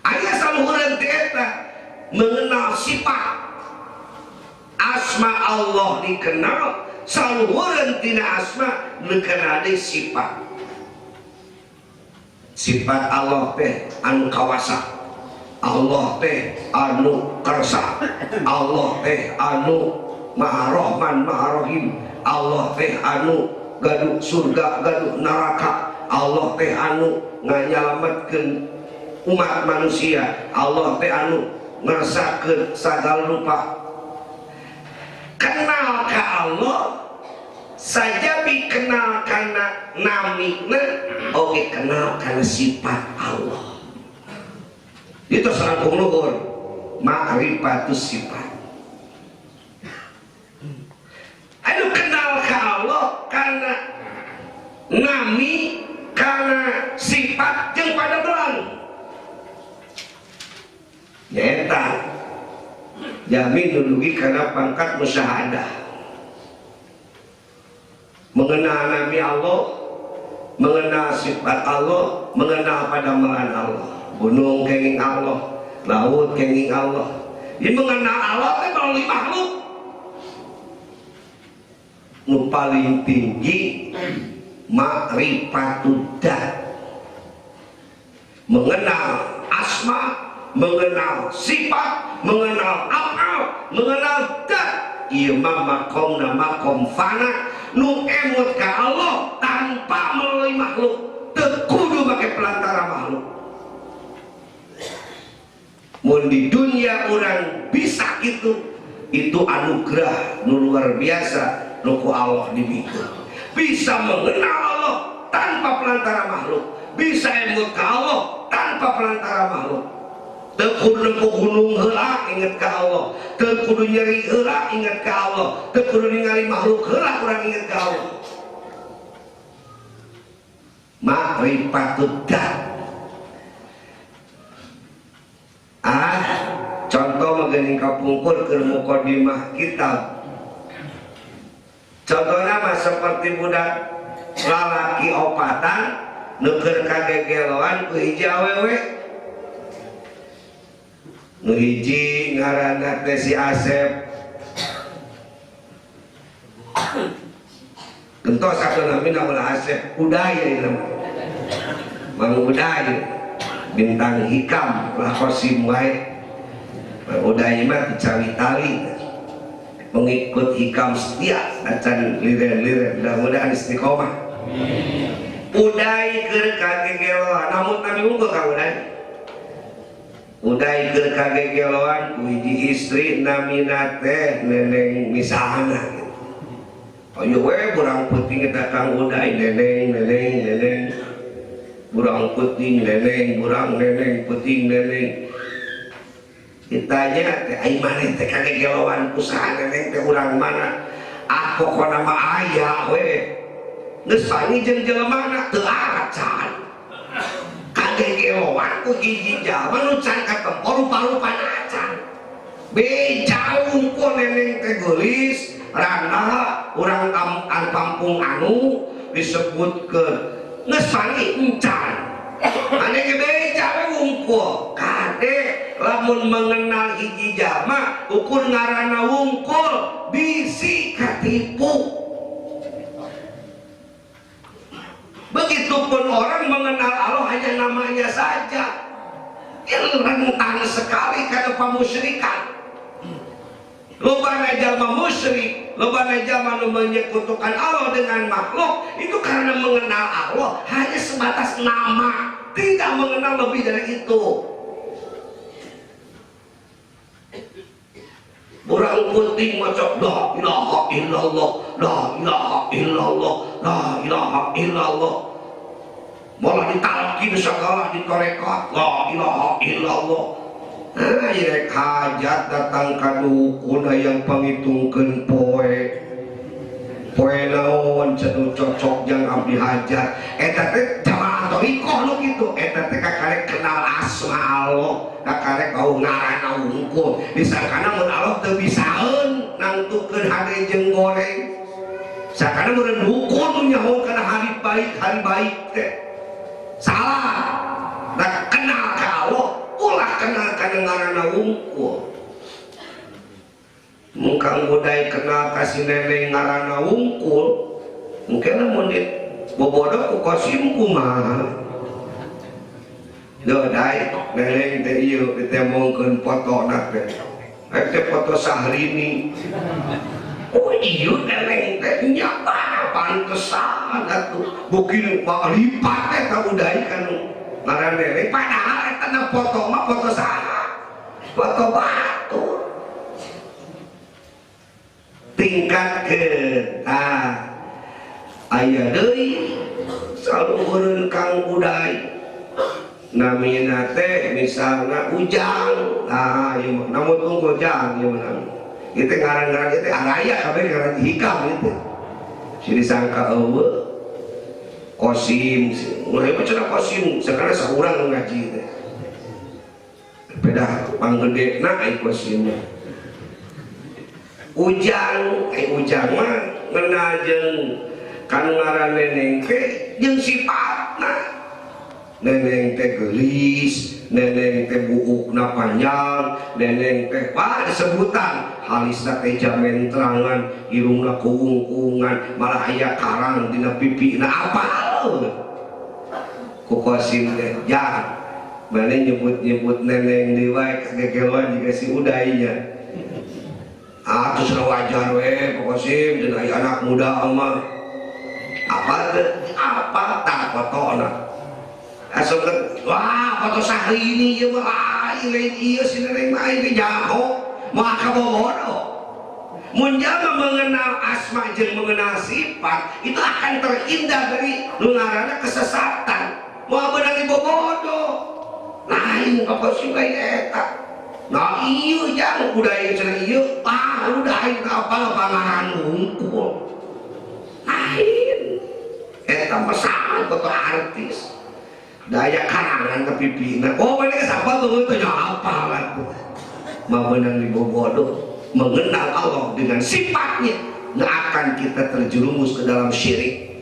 [SPEAKER 3] Aya saluhureun teh eta mengenal sifat. Asma Allah dikenal, saluhureun tina asma dikenal deui sifat. Sifat Allah teh anu kawasa, Allah teh anu kersa, Allah teh anu Maha Rahman Maha Rahim, Allah teh anu gaduh surga gaduh neraka, Allah teh anu nganyalametkeun umat manusia, Allah teh anu ngersakeun sagala rupa. Kenal ka Allah saja dikenal karena namina, oke kenal karena sifat Allah. Itu sareng luhur ma'rifatus sifat. Anu kenal ka Allah karena nami, karena sifat jeung padabelan. Eta jamin dudugi karena pangkat musyahadah. Mengenal nami Allah, mengenal sifat Allah, mengenal padabelan Allah. Gunung kenging Allah, laut kenging Allah. Ini mengenal Allah itu melalui makhluk. Nu paling tinggi ma'rifatud dzat, mengenal asma, mengenal sifat, mengenal af'al, mengenal dzat. Ieu mah makomna makom fana nu emut ka Allah tanpa melalui makhluk, teu kudu make pelantara makhluk. Mun di dunia orang bisa gitu, itu anugerah nu luar biasa. Nuku Allah dibikin bisa mengenal Allah tanpa pelantara makhluk, bisa emut ke Allah tanpa tanpa perantara makhluk. Teu kudu nempuh gunung heula inget ka Allah, teu kudu nyeri heula inget ka Allah, teu kudu ningali makhluk heula urang inget ka Allah. Ma'rifatud dat. Contoh maganing kapungkur keur mukadimah kitab. Contohnya mah seperti budak lalaki opatan nuker kagegeloan ku hiji awewe. Nu hiji ngaranna teh si Asep. Gentos sakeuna mina ulah Asep, Uday ieu mah. Mang Uday bintang hikam lah Qasim wae. Uday mah dicawi-tali. Mengikut hikam setia acan liren-liren mudah-mudahan istiqomah. Uday keur kagegeloan namun tami unggul ka Uday keur kagegeloan ku hiji istri namina teh Neneng Misahana gitu. Ayo we burang peuting eta Kang Uday neneng burang peuting neneng burang neneng peuting neneng. Ditanya teh ai maneh teh kagegeloan ku saha neneng teh urang mana? Pokona mah aya we. Geus sami jeung jelemana teu acan. Kagegeloan ku hiji jalma nu can katempo rupa-rupana acan. Beja unggul neneng teh geulis randa urang kampung anu disebutkeun geus sami encan. Ane ge beja we wungkul kade lamun mengenal hiji jalma ukur ngaranna wungkul bisi katipu. Begitupun orang mengenal Allah hanya namanya saja. Yang rentan sekali karena pamusyrikan. Lobana jalma musyrik, lobana jalma menyekutukan Allah dengan makhluk, itu karena mengenal Allah hanya sebatas nama, tidak mengenal lebih dari itu. Burang putih macam la ilaha illallah, la ilaha illallah, la ilaha illallah. Malah ditalkin segala ditorekat, la ilaha illallah. Irek hajat datang ka dukun yang pangitungkeun poe naon cenah cocok jeung abdi hajat eta teh jamaah thariqah nu kitu eta teh kakarek kenal asma Allah kakarek kau ngaranna wungkul disangkana mun Allah teu bisaeun nangtukeun hade jeung goreng sakana meureun dukun nu nyaho kana hari baik teh salah da kenal ka Allah ulah kenal kana ngaranna wungkul. Mungkang Uday kenal kasih neneng ngaranna wungkul mungkin mun bobodoh ku Qasim kumaha Uday neneng teh ieu ditemongkeun fotona teh teh foto Syahrini. Oh ieu neneng teh nya pantesan atuh bukin lipat teh ka Uday kan ngaranna neneng padahal eta na foto mah foto saha? Foto batu. Tingkat ke aya deui saluhureun Kang Uday namina teh misalna Ujang ieu namun tunggu Ujang ieu mah ieu teh ngaran-ngaran ieu teh araya kabeh ngaran hikam ieu teh si disangka eueuh Qasim mulai baca Qasim sekarang saurang ngaji teh beda panggedena ai Qasim Ujang mah ngenal jeung kanu ngaran neneng teh jeung sifatna neneng teh geulis neneng teh buukna panjang neneng teh disebutan halisna teh jamen terangan irungna kuung-kuungan malah aya karang dina pipina apa ku Qasim teh jar mane nyebut neneng deui wae kagegeloan juga si Uday nya. Terus wajar we Qasim jeung aya anak muda mah apa tak fotona asup wah foto Syahrini ieu mah lain ieu si neneng mah ieu jaho moal kabobodoh mun jalma mengenal asma jeung mengenal sifat itu akan terhindar dari nu ngaranna kesesatan moal beunang bobodoh lain apa sih lain eta. Nah iya jangan budaya cenah iya udah itu apa pangaran unggul lain eta pesan foto artis daya karangan ke pipina mereka siapa tuh itu apa lah mau menang di bobodo mengenal Allah dengan sifatnya nggak akan kita terjerumus ke dalam syirik.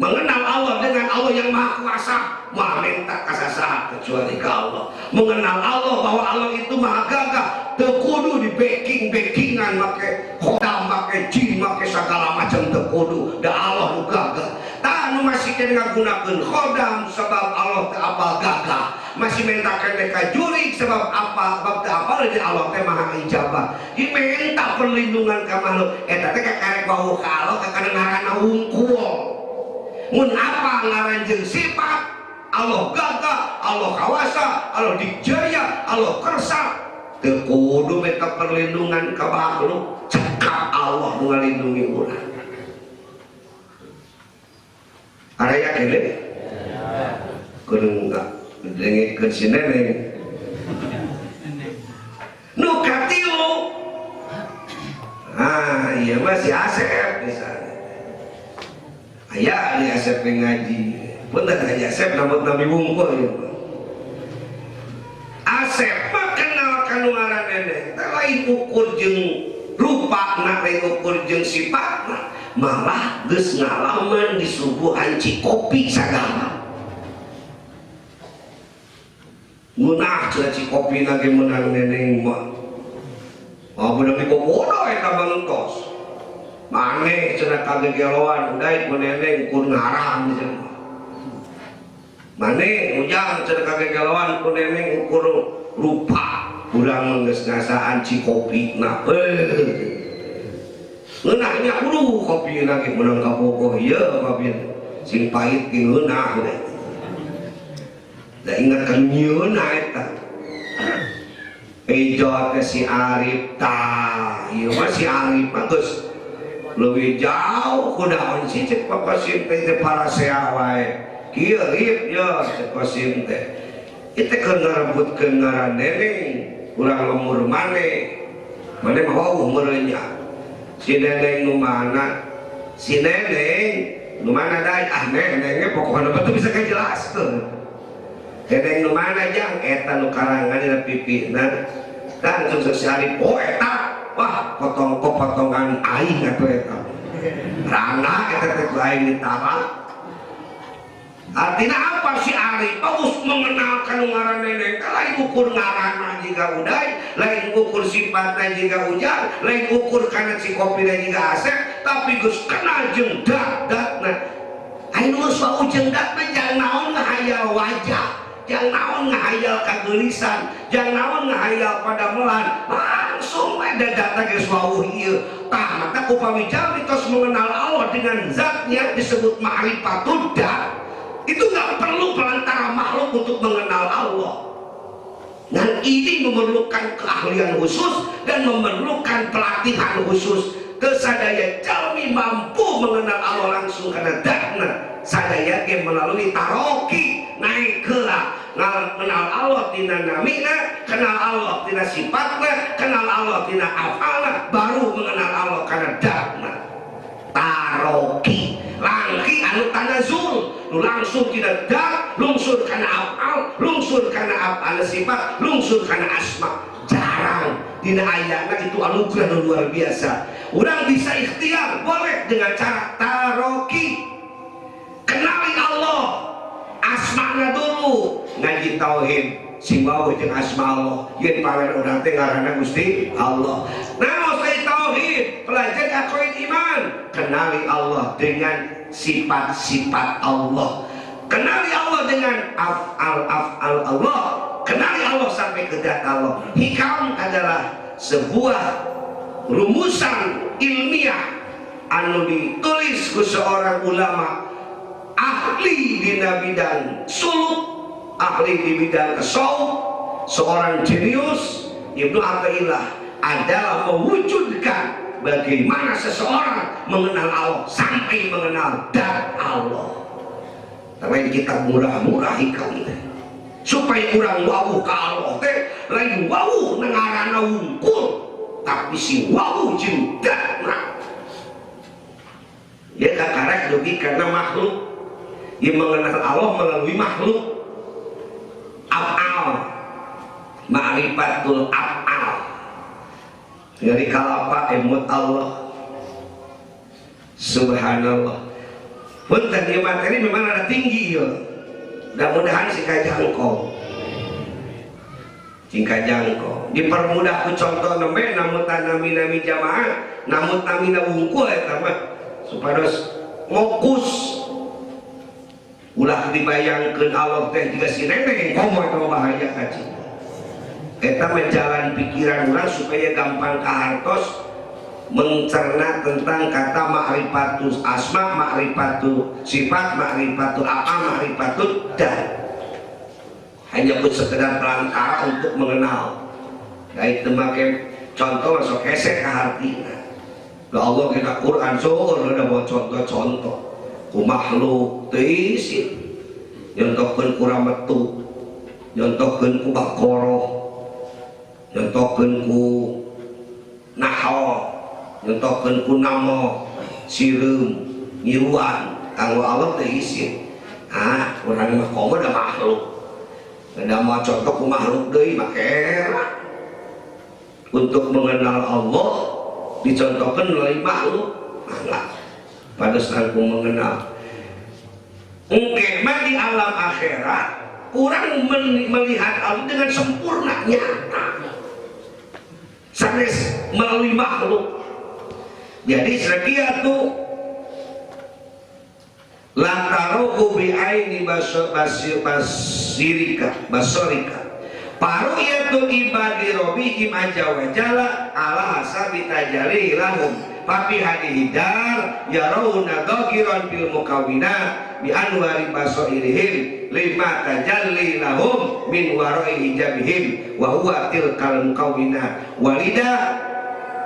[SPEAKER 3] Mengenal Allah dengan Allah yang maha kuasa, maha minta kasasa kecuali ke Allah. Mengenal Allah bahwa Allah itu maha gagah, tekudu di backingan, make khodam, make jin, make segala macam tekudu. Da Allah lu gagah. Tanu masih kena gunakan khodam sebab Allah tak apa gagah. Masih minta kena jurik sebab apa? Sebab tak apa lagi Allah teh maha ijabah. Diminta perlindungan ke makhluk. Eta teh karek bau kalau kekenangan wungkul. Mun apa ngaranjeun sifat Allah gagah, Allah kawasa, Allah dijaya, Allah kersa. Teu kudu minta perlindungan ka makhluk, cekap Allah nu ngalindungi urang. Aya kene? Kudu dengikeun si Neneng. Nu katilu. Iya masih Asep misalnya. Ayah di Asep ngaji punten aja Asep namun Nabi wungkul ya. Asep mah kenal kanu ngaran Neneng teh lain ukur jeung rupana lain ukur jeung sifatna malah geus ngalaman di subuhan Cikopi sagala ngunah cenah Cikopi lagi menang Neneng mah bener di bobodo eta mangtos maneh cenah kagegeloan udah meneneng ukur ngarang cenah maneh ujang cenah kagegeloan meneneng ukur rupa urang geus ngasaan Cikopi na ngeunahnya kudu kopi lagi menang ka bogoh ieu kopi sing pahit ge ngeunah da ingat kan nyieuna eta Ejo teh si Arif tah ieu mah si Arif mah geus lebih jauh kudaon sih cek papasim teh para seawai kieu rip ya cek pasim teh itu keur ngarebutkeun ngaran Neneng urang lemur maneh mah wauh meureunnya si Neneng nu mana si Neneng nu mana dai Neneng ge pokokna betul bisa kajelaskeun Neneng nu mana jang eta nu karangan dina pipina kan sukses si Arif eta wah potongan aing atuh eta rana eta teh aing ditara artinya apa si Arif bagus mengenal kanu ngaran Neneng lain ukur ngaranna jiga uday lain ukur sifatna jiga ujang lain ukur kana Cikopina jiga Asep tapi geus kenal jeung dat-datna aing geus wau jeung datna jang naon ngahayal wajah jang naon ngahayal kageulisan jang naon ngahayal pada melan langsung ada data geus wauh ieu tah mata upami jalmi tos mengenal Allah dengan zatnya disebut ma'rifatud dat itu nggak perlu perantara makhluk untuk mengenal Allah dan ini memerlukan keahlian khusus dan memerlukan pelatihan khusus kesadaya jalmi mampu mengenal Allah langsung karena datna sadaya ge melalui taroki naik kelah kenal Allah tina namina kenal Allah tina sifatna kenal Allah tina afalna baru mengenal Allah karena datna taroki langki anu tanazul nu langsung tina dat lungsur kana afal lungsur kana afal sifat lungsur kana asma jarang dina ayatna itu anugerah nu luar biasa urang bisa ikhtiar boleh dengan cara taroki kenali Allah asma'na dulu ngaji tauhid sing wau jeung asma Allah yen pawer urang teh ngaranna Gusti Allah naon saya tauhid pelajari aqaid iman kenali Allah dengan sifat-sifat Allah kenali Allah dengan af'al Allah kenali Allah sampai ke zat Allah hikam adalah sebuah rumusan ilmiah anu ditulis ku seorang ulama ahli di bidang suluk, ahli di bidang tasawuf, seorang jenius Ibnu Athaillah adalah mewujudkan bagaimana seseorang mengenal Allah sampai mengenal zat Allah. Tapi kita murah-murah hikam supaya kurang wawuh ka Allah teh lain wawuh nengarana wungkul tapi si wawuh cinta ya kakarek dugi karena makhluk yang mengenal Allah melalui makhluk af'al ma'rifatul af'al dari kalapa emut Allah subhanallah pun tadi materi memang ada tinggi ya mudah-mudahan singkat jangkau dipermudah ku contoh nembe namun tanami jamaah namun tamina wungkul ya supados fokus ulah dibayangkan Allah teh jika si neneng komo itu bahaya kaji kita menjalani pikiran orang supaya gampang kahartos mencerna tentang kata ma'rifatul asma, ma'rifatul sifat, ma'rifatul apa, ma'rifatul dan hanya pun sekedar perantara untuk mengenal ya itu makin contoh masuk esek ke hati nah Allah kita Quran soal ada buat contoh-contoh ku makhluk teisi nyontohkeun ku rametu nyontohkeun ku bakoroh nyontohkeun ku nahwa nyontohkeun ku namo sireum nyiruan kanggo Allah teh isi urang mah komo da makhluk da mau contoh ku makhluk deui make untuk mengenal Allah dicontohkan melalui makhluk pada saat ku mengenal mungkin di alam akhirat kurang melihat Allah dengan sempurna nyata sanes melalui makhluk. Jadi sekiatu lantaruhu bi'aini basirika paru'yatu ibadi robihim aja wajala ala hasabi tajali lahum papi hadihidar yarawna dhagiran bil mukawinat bi anwari basairihim lima tajalli lahum min warai hijabihim wa huwa tilkal mukawinat walida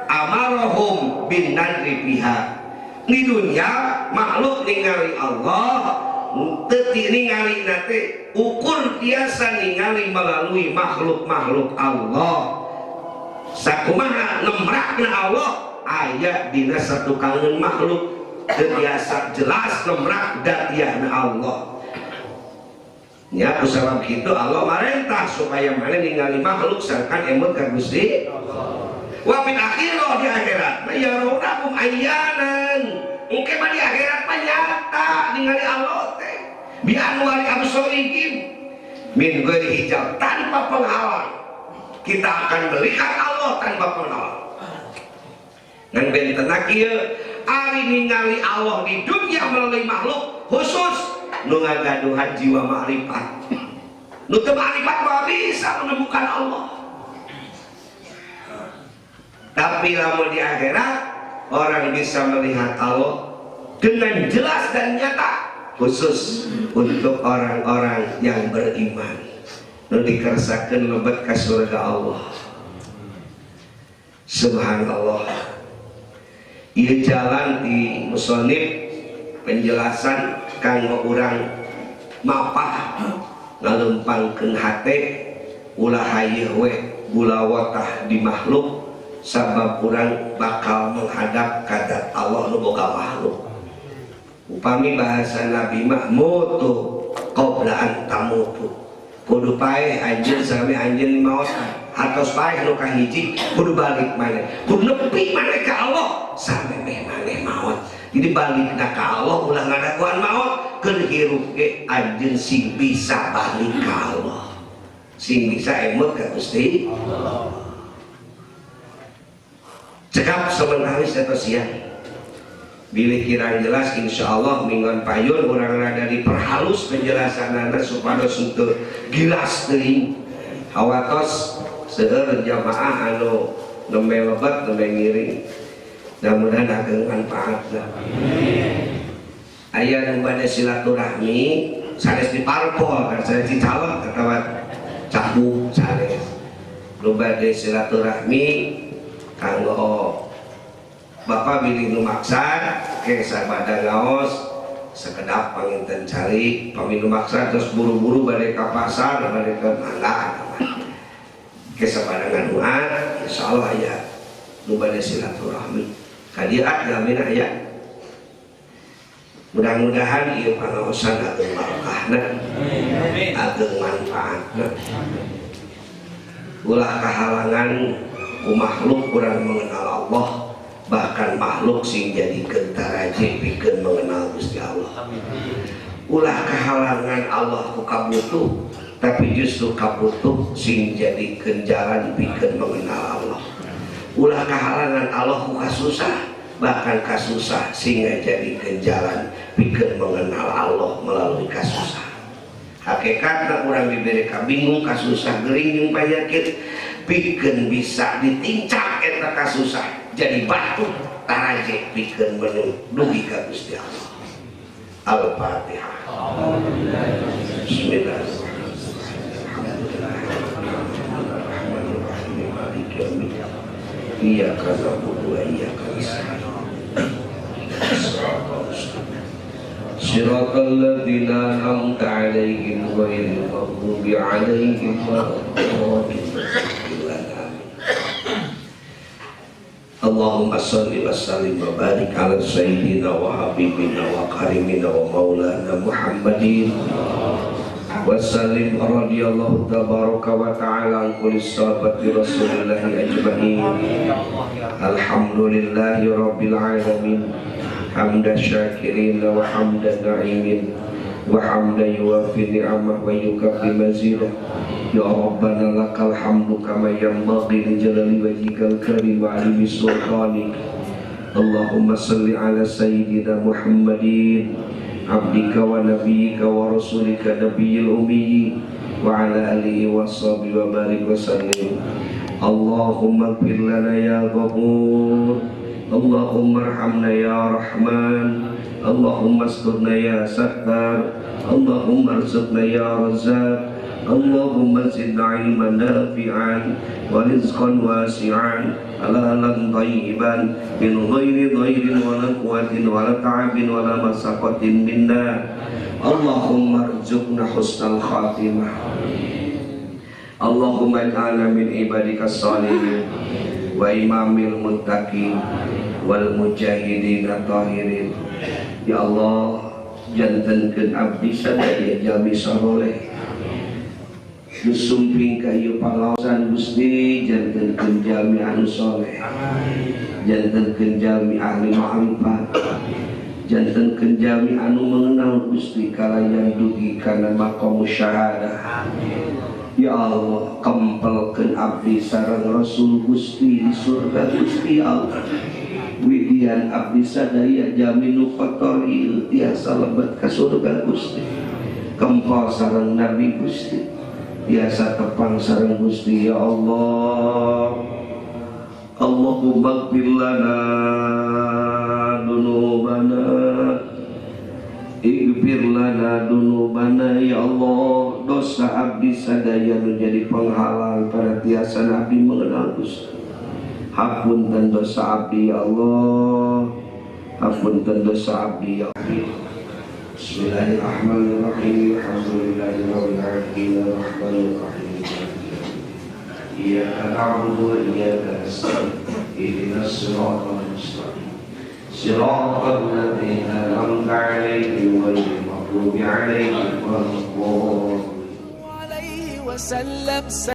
[SPEAKER 3] amarahum bin nadri biha di dunia makhluk ningali Allah teti ningali nate ukur biasa ningali melalui makhluk-makhluk Allah sakumaha nemrakna Allah ayat dina satu kangen makhluk biasa jelas nemrak datiahna Allah ya kusabab gitu Allah marentah supaya mana ningali makhluk sarkan emut ka Gusti wa min akhirah di akhirat ya raunakum ayyanan mungkin di akhirat nyata ningali Allah teh bi anwari absorihim min ghairi hijab tanpa penghalang kita akan melihat Allah tanpa penghalang dan bentena kieu ari ningali Allah di dunia melalui makhluk khusus nu ngagaduhan jiwa ma'rifat nu teu ma'rifat mah bisa menemukan Allah. Tapi lamun di akhirat orang bisa melihat Allah dengan jelas dan nyata khusus untuk orang-orang yang beriman nu dikersakeun lebet ka surga Allah. Subhanallah. Ieu jalan di musonif penjelasan kanggo urang mapah ngalempangkeun hate ulah hayeun we bulawatah di makhluk sabab kurang bakal menghadap kadat Allah nu boga makhluk upami bahasa Nabi mah mutu qabla an tamutu kudu paeh anjeun sami anjeun maot atos paeh nu kahiji kudu balik maneh kudu nepi maneh ka Allah sampai maneh maot jadi balikna ka Allah ulah ngadaguan maot keur hirup ge anjeun sing bisa balik ka Allah sing bisa emut ka Gusti Allah cekap sebenarnya atau siang bila kira jelas insya Allah mingguan payun orang rada diperhalus penjelasan supados untuk gilas teuing hawatos seueur jamaah anu nembe lebat nembe ngiring mudah-mudahan ageng manfaatna aya nu bade silaturahmi sanes diparpol kan sanes dicalon atawa cabu sanes nu bade silaturahmi kanggo Bapak bilih nu maksa ke sabada ngaos sekedap panginten cari paminum maksa terus buru-buru balik ke pasar balik ke mana kesabaran doa insyaallah ya nu bade silaturahmi kadiat gamin aya mudah-mudahan ieu pangaosan ageng barokahna ageng manfaatna ulah kahalangan ku makhluk kurang mengenal Allah bahkan makhluk sing jadikeun taraje pikeun mengenal Gusti Allah ulah kahalangan Allah ku kabutuh tapi justru kabutuh sing jadikeun jalan pikeun mengenal Allah ulah kahalangan Allah ku kasusah bahkan kasusah sing jadikeun jalan pikeun mengenal Allah melalui kasusah hakikatna urang diberi kabingung kasusah gering jeung panyakit pikeun bisa ditincak eta kasusah jadi batu taraje pikeun menudugi ka Gusti Allah. Al-Fatihah. Bismillahirrahmanirrahim. Iyyaka na'budu wa iyyaka nasta'in. Shiratal ladzina an'amta 'alaihim ghairil maghdubi 'alaihim waladdallin. Allahumma salli wa sallim wa barik ala sayyidina wa habibina wa karimina wa maulana Muhammadin wa sallim radiyallahu tabaraka wa ta'ala an kulli sahabati rasulillahi ajma'in alhamdulillahi rabbil alamin hamda syakirin wa hamda na'imin wa hamda yuwafi ni'amah wa yukafi mazidah ya Rabbana lakal hamdu kama yanbaghi li jalali wajhikal karim wa 'azimi sultanik Allahumma salli ala sayyidina Muhammadin abdika wa nabiyyika wa rasulika nabiyil ummi wa ala alihi wa sahbihi wa barik wa sallim Allahumma ighfir lana ya ghafur Allahumma arhamna ya rahman Allahumma asturna ya sattar Allahumma arzuqna ya razzaq Allahumma zidna ilman nafi'an wa rizqan wasi'an halalan thayyiban min ghairi dhairin wa la quwwatin wa la ta'abin wa la masaqatin minna Allahumma arzuqna husnal khatimah Allahumma ij'alna min ibadikas salihin wa imamil muttaqin wal mujahidin tahirin ya Allah jantenkeun abdi sadaya jami saleh nusumping ka ieu pangaosan Gusti jantenkeun jami anu saleh jantenkeun jami ahli ma'rifat jantenkeun jami anu mengenal Gusti kalayan dugi kana maqam syahadah ya Allah kempelkeun abdi sareng Rasul Gusti di surga Gusti Allah widian abdi sadaya jaminu fatori tiasa lebat ka surga Gusti kempal sareng Nabi Gusti tiasa tepang sareng Gusti ya Allah Allahumma ighfir lana dunubana ighfir lana dunubana ya Allah dosa abdi sadaya menjadi penghalang pada tiasa Nabi mengenal Gusti hapunten dosa abdi ya Allah hapunten dosa abdi ya Allah Bismillahirrahmanirrahim alhamdulillahirabbil alamin arrahmanir rahim iyyaka na'budu wa iyyaka nasta'in ihdinas siratal mustaqim siratal ladzina an'amta 'alaihim ghairil maghdubi 'alaihim waladdallin